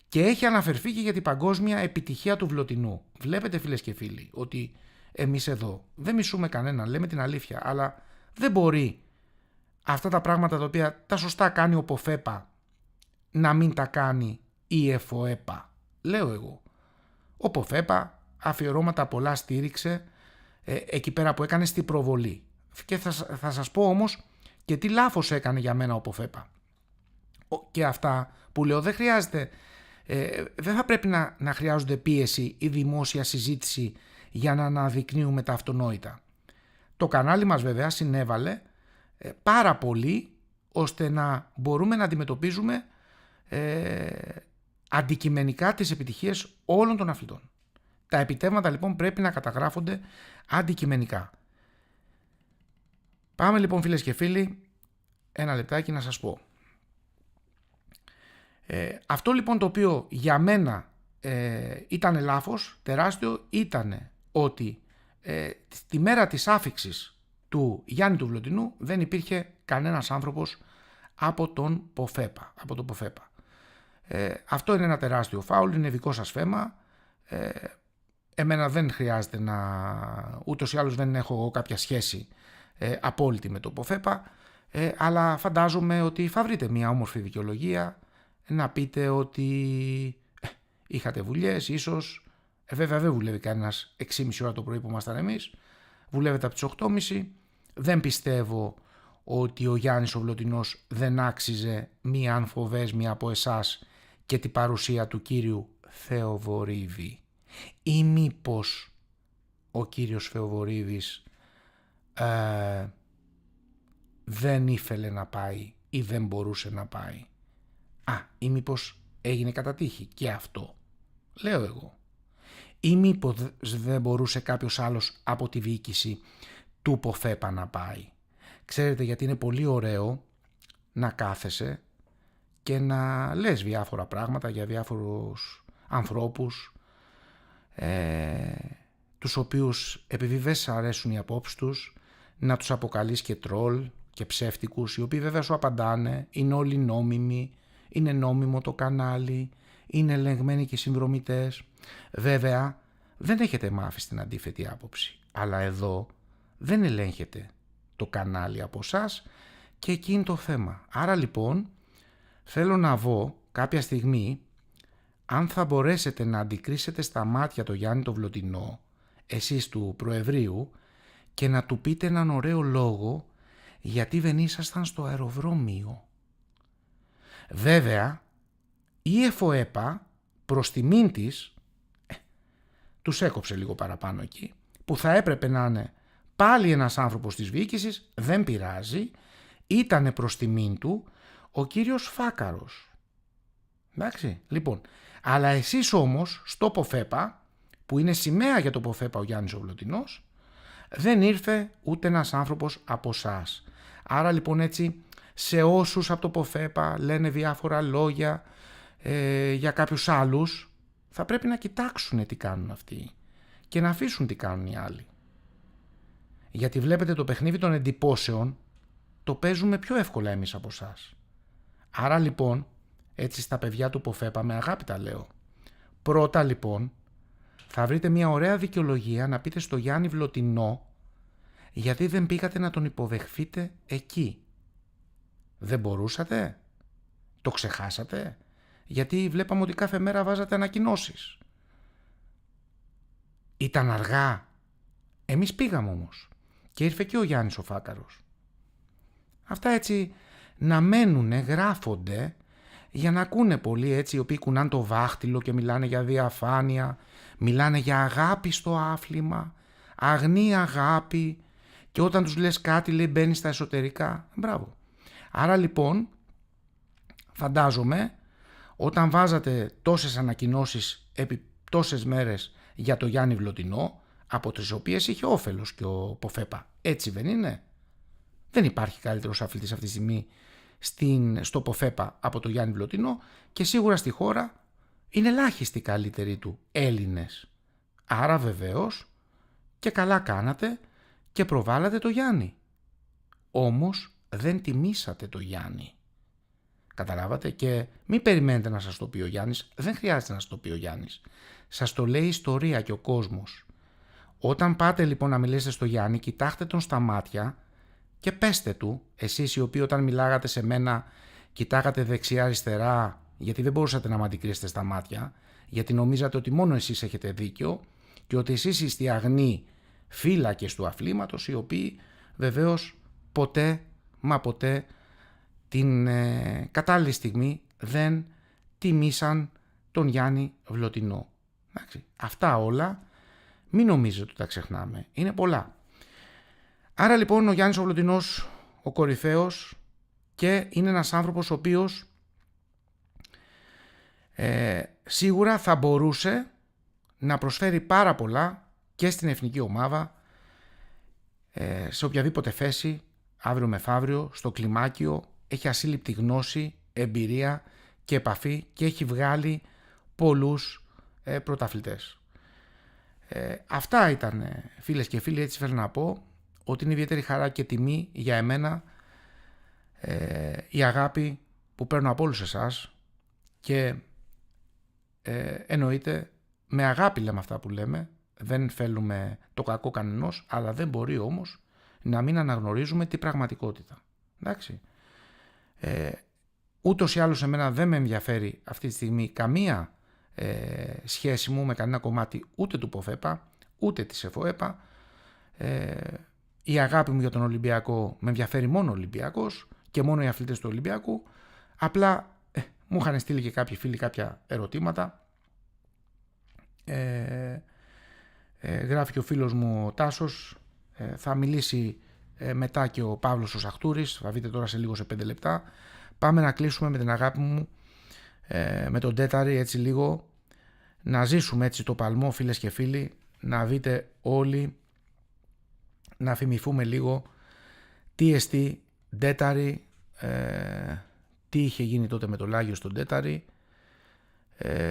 και έχει αναφερθεί και για την παγκόσμια επιτυχία του Βλωτινού. Βλέπετε φίλες και φίλοι ότι εμείς εδώ δεν μισούμε κανέναν, λέμε την αλήθεια, αλλά δεν μπορεί αυτά τα πράγματα τα οποία τα σωστά κάνει ο ΠΟΦΕΠΑ να μην τα κάνει η ΕΦΟΕΠΑ. Λέω εγώ. Ο ΠΟΦΕΠΑ αφιερώματα πολλά στήριξε εκεί πέρα που έκανε στην προβολή. Και θα σας πω όμως και τι λάθος έκανε για μένα ο ΠΟΦΕΠΑ. Και αυτά που λέω δεν χρειάζεται, δεν θα πρέπει να χρειάζονται πίεση ή δημόσια συζήτηση για να αναδεικνύουμε τα αυτονόητα. Το κανάλι μας βέβαια συνέβαλε πάρα πολύ ώστε να μπορούμε να αντιμετωπίζουμε αντικειμενικά τις επιτυχίες όλων των αθλητών. Τα επιτεύγματα λοιπόν πρέπει να καταγράφονται αντικειμενικά. Πάμε λοιπόν φίλες και φίλοι, ένα λεπτάκι να σας πω. Αυτό λοιπόν το οποίο για μένα ήταν λάθος τεράστιο ήταν ότι τη μέρα της άφιξης του Γιάννη του Βλωτινού δεν υπήρχε κανένας άνθρωπος από τον ΠΟΦΕΠΑ. Αυτό είναι ένα τεράστιο φάουλ, είναι δικό σας θέμα. Εμένα δεν χρειάζεται ούτως ή άλλως δεν έχω εγώ κάποια σχέση απόλυτη με το ΠΟΦΕΠΑ, αλλά φαντάζομαι ότι θα βρείτε μια όμορφη δικαιολογία να πείτε ότι είχατε βουλιές, ίσως, βέβαια δεν βουλεύει κανένας 6,5 ώρα το πρωί που ήμασταν εμείς, βουλεύετε από τις 8.30, δεν πιστεύω ότι ο Γιάννης ο Βλωτινός δεν άξιζε μία ανθοβέσμια από εσάς και την παρουσία του κύριου Θεοβορίδη, ή μήπως ο κύριος Θεοβορίδης δεν ήθελε να πάει ή δεν μπορούσε να πάει, ή μήπως έγινε κατά τύχη, και αυτό λέω εγώ, ή μήπως δεν μπορούσε κάποιος άλλος από τη διοίκηση του ΠΟΦΕΠΑ να πάει. Ξέρετε, γιατί είναι πολύ ωραίο να κάθεσαι και να λες διάφορα πράγματα για διάφορους ανθρώπους τους οποίους επειδή δεν σ' αρέσουν οι απόψεις τους να τους αποκαλείς και τρόλ και ψεύτικους, οι οποίοι βέβαια σου απαντάνε, είναι όλοι νόμιμοι, είναι νόμιμο το κανάλι, είναι ελεγμένοι και οι συνδρομητές. Βέβαια δεν έχετε μάθει στην αντίθετη άποψη, αλλά εδώ δεν ελέγχεται το κανάλι από εσάς και εκεί είναι το θέμα. Άρα λοιπόν θέλω να δω κάποια στιγμή αν θα μπορέσετε να αντικρίσετε στα μάτια το Γιάννη το Βλωτινό, εσείς του Προεδρείου, και να του πείτε έναν ωραίο λόγο γιατί δεν ήσασταν στο αεροδρόμιο. Βέβαια η ΕΦΟΕΠΑ προς τιμήν της τους έκοψε λίγο παραπάνω εκεί, που θα έπρεπε να είναι πάλι ένας άνθρωπος της διοίκησης, δεν πειράζει, ήτανε προς τιμήν του ο κύριος Φάκαρος. Εντάξει, λοιπόν, αλλά εσείς όμως στο ΠΟΦΕΠΑ, που είναι σημαία για το ΠΟΦΕΠΑ ο Γιάννης ο Βλωτινός, δεν ήρθε ούτε ένας άνθρωπος από εσάς. Άρα λοιπόν έτσι σε όσους από το ΠΟΦΕΠΑ λένε διάφορα λόγια για κάποιους άλλους, θα πρέπει να κοιτάξουν τι κάνουν αυτοί και να αφήσουν τι κάνουν οι άλλοι. Γιατί βλέπετε το παιχνίδι των εντυπώσεων το παίζουμε πιο εύκολα εμείς από εσάς. Άρα λοιπόν έτσι στα παιδιά του ΠΟΦΕΠΑ, με αγάπη τα λέω, Πρώτα λοιπόν θα βρείτε μια ωραία δικαιολογία να πείτε στο Γιάννη Βλωτινό γιατί δεν πήγατε να τον υποδεχθείτε εκεί. Δεν μπορούσατε? Το ξεχάσατε? Γιατί βλέπαμε ότι κάθε μέρα βάζατε ανακοινώσεις. Ήταν αργά. Εμείς πήγαμε όμως και ήρθε και ο Γιάννης ο Φάκαρος. Αυτά έτσι να μένουνε, γράφονται για να ακούνε πολλοί έτσι οι οποίοι κουνάνε το βάχτυλο και μιλάνε για διαφάνεια, μιλάνε για αγάπη στο άθλημα, αγνή αγάπη και όταν τους λες κάτι λέει μπαίνει στα εσωτερικά. Μπράβο. Άρα λοιπόν φαντάζομαι όταν βάζατε τόσες ανακοινώσεις επί τόσες μέρες για το Γιάννη Βλωτινό, από τις οποίες είχε όφελος και ο Ποφέπα. Έτσι δεν είναι? Δεν υπάρχει καλύτερος αθλητής αυτή τη στιγμή στο Ποφέπα από το Γιάννη Βλωτινό και σίγουρα στη χώρα είναι ελάχιστοι καλύτεροι του Έλληνες. Άρα βεβαίως και καλά κάνατε και προβάλατε το Γιάννη. Όμως δεν τιμήσατε το Γιάννη. Καταλάβατε? Και μην περιμένετε να σας το πει ο Γιάννης. Δεν χρειάζεται να σας το πει ο Γιάννης. Σας το λέει η ιστορία και ο κόσμος. Όταν πάτε λοιπόν να μιλήσετε στο Γιάννη, κοιτάξτε τον στα μάτια και πέστε του, εσείς οι οποίοι όταν μιλάγατε σε μένα κοιτάγατε δεξιά-αριστερά γιατί δεν μπορούσατε να με αντικρίσετε στα μάτια, γιατί νομίζατε ότι μόνο εσείς έχετε δίκιο και ότι εσείς είστε οι αγνοί φύλακες του αθλήματος, οι οποίοι βεβαίως ποτέ μα ποτέ την κατάλληλη στιγμή δεν τιμήσαν τον Γιάννη Βλωτινό. Εντάξει, αυτά όλα μην νομίζετε ότι τα ξεχνάμε, είναι πολλά. Άρα λοιπόν ο Γιάννης ο Βλωτινός, ο κορυφαίος, και είναι ένας άνθρωπος ο οποίος σίγουρα θα μπορούσε να προσφέρει πάρα πολλά και στην εθνική ομάδα, σε οποιαδήποτε θέση, αύριο μεθαύριο, στο κλιμάκιο. Έχει ασύλληπτη γνώση, εμπειρία και επαφή και έχει βγάλει πολλούς πρωταθλητές. Αυτά ήταν, φίλες και φίλοι, έτσι θέλω να πω ότι είναι ιδιαίτερη χαρά και τιμή για εμένα η αγάπη που παίρνω από όλους εσάς και εννοείται με αγάπη λέμε αυτά που λέμε, δεν θέλουμε το κακό κανενός, αλλά δεν μπορεί όμως να μην αναγνωρίζουμε την πραγματικότητα. Εντάξει. Ούτως ή άλλως εμένα δεν με ενδιαφέρει αυτή τη στιγμή καμία σχέση μου με κανένα κομμάτι ούτε του Ποφέπα ούτε της ΕΦΟΕΠΑ. Η αγάπη μου για τον Ολυμπιακό με ενδιαφέρει μόνο ο Ολυμπιακός και μόνο οι αθλητές του Ολυμπιακού. Απλά μου είχαν στείλει και κάποιοι φίλοι κάποια ερωτήματα. Γράφει και ο φίλος μου ο Τάσος, θα μιλήσει μετά και ο Παύλος ο Σαχτούρης, θα δείτε τώρα σε λίγο, σε 5 λεπτά. Πάμε να κλείσουμε με την αγάπη μου με τον Τέταρη, έτσι λίγο να ζήσουμε έτσι το παλμό, φίλες και φίλοι, να δείτε όλοι, να θυμηθούμε λίγο τι εστί Τέταρη, τι είχε γίνει τότε με το Λάγιο στον Τέταρη.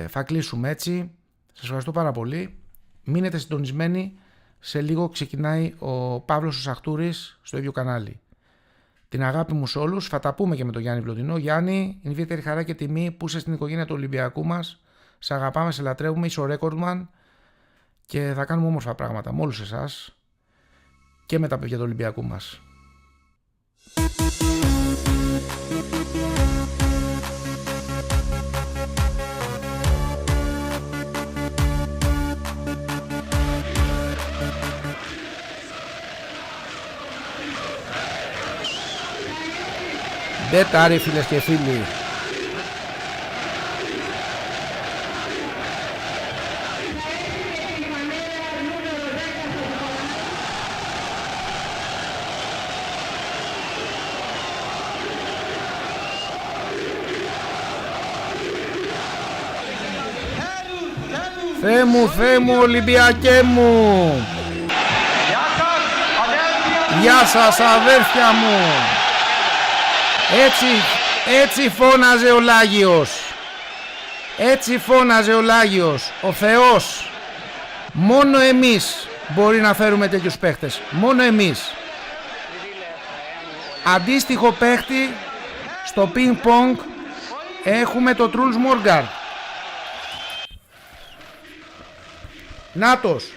Θα κλείσουμε έτσι. Σας ευχαριστώ πάρα πολύ. Μείνετε συντονισμένοι. Σε λίγο ξεκινάει ο Παύλος ο Σαχτούρης στο ίδιο κανάλι. Την αγάπη μου σε όλους. Θα τα πούμε και με τον Γιάννη Βλωτινό. Γιάννη, είναι ιδιαίτερη χαρά και τιμή που είσαι στην οικογένεια του Ολυμπιακού μας. Σε αγαπάμε, σε λατρεύουμε. Είσαι ο ρέκορντμαν και θα κάνουμε όμορφα πράγματα με όλους εσάς και με τα παιδιά του Ολυμπιακού μας. Τέταρη, φίλες και φίλοι. Θεέ μου, Ολυμπιακέ μου. Γεια σας, αδέρφια μου. Έτσι φώναζε ο Λάγιος. Έτσι φώναζε ο Λάγιος. Ο Θεός. Μόνο εμείς μπορεί να φέρουμε τέτοιους παίχτες. Μόνο εμείς. Αντίστοιχο παίχτη στο πινκ πονγκ έχουμε το Τρούλς Μόργκαρτ. Νάτος.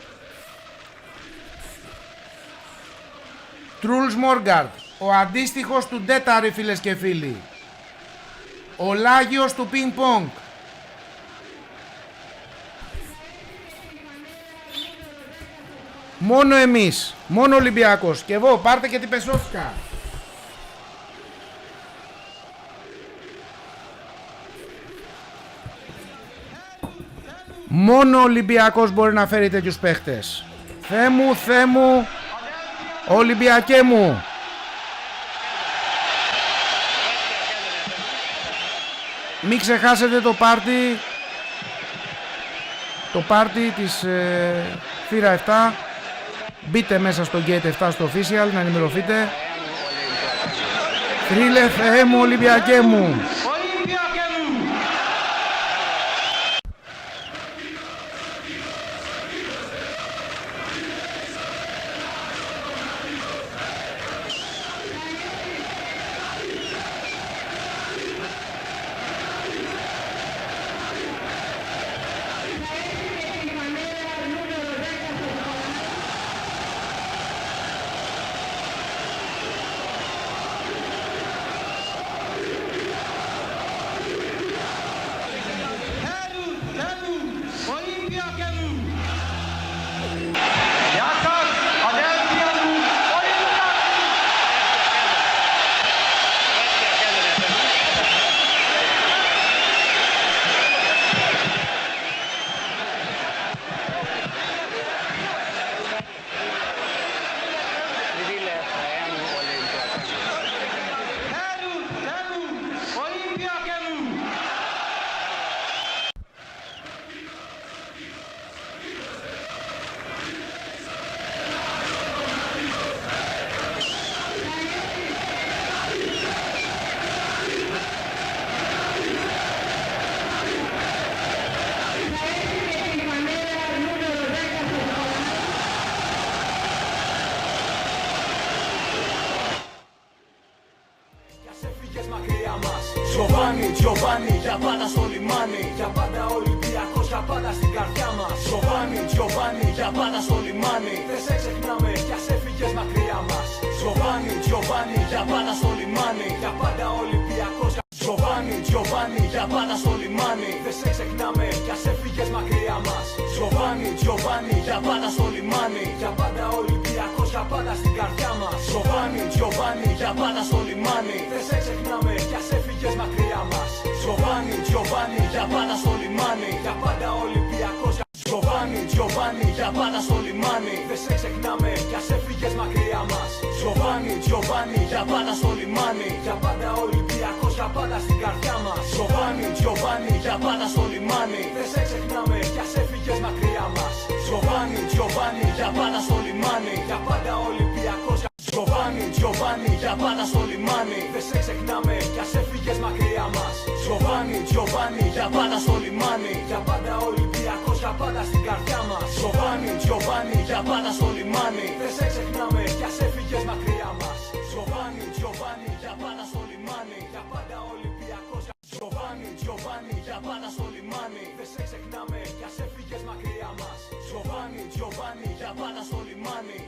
Τρούλς Μόργκαρτ, ο αντίστοιχος του Ντέταρη, φίλες και φίλοι. Ο Λάγιος του πινκ πονγκ. Μόνο εμείς, μόνο Ολυμπιακός. Και εγώ, πάρτε και την Πεσόφικα. Μόνο ο Ολυμπιακός μπορεί να φέρει τέτοιους παίχτες. Θεέ μου, Ολυμπιακέ μου. Μην ξεχάσετε το πάρτι της Θύρα 7. Μπείτε μέσα στο Gate 7 στο official να ενημερωθείτε. Θρύλε, Θεέ μου, Ολυμπιακέ μου. Giovanni, για πάντα στο λιμάνι. Για πάντα Ολυμπιακός, για πάντα στην καρδιά μας. Giovanni, για πάντα στο λιμάνι. Δεν σε ξεχνάμε κι ας έφυγες μακριά μας. Giovanni, για πάντα στο λιμάνι. Για πάντα Ολυμπιακός. Giovanni, για πάντα στο λιμάνι. Δεν σε ξεχνάμε κι ας έφυγες μακριά μας. Giovanni, για πάντα στο λιμάνι. Για πάντα Ολυμπιακός, για πάντα στην καρδιά μας. Giovanni, για πάντα στο λιμάνι. Δεν σε ξεχνάμε κι ας έφυγες μακριά μας. Giovanni, για πάντα στο λιμάνι. Για πάντα Ολυμπιακός. Giovanni, για πάντα στο λιμάνι. Δεν σε ξεχνάμε κι ας έφυγες μακριά μας. Giovanni, για πάντα στο λιμάνι. Για πάντα Ολυμπιακός, για πάντα στην καρδιά μας. Giovanni, για πάντα στο λιμάνι. Δεν σε ξεχνάμε κι ας έφυγες μακριά μας. Giovanni, για πάντα στο λιμάνι. Για πάντα Ολυμπιακός. Giovanni, για πάντα στο λιμάνι. Δεν σε ξεχνάμε κι ας έφυγες μακριά μας. Giovanni, για πάντα στο λιμάνι. Για πάντα Ολυμπιακός, για πάντα στην καρδιά μας. Giovanni, για πάντα στο λιμάνι. Δεν σε ξεχνάμε κι ας έφυγες μακριά μας. Giovanni, για πάντα στο λιμάνι. Για πάντα Ολυμπιακός. Giovanni, για πάντα στο λιμάνι. Δεν σε ξεχνάμε κι ας έφυγες μακριά μας. Giovanni, για πάντα στο λιμάνι.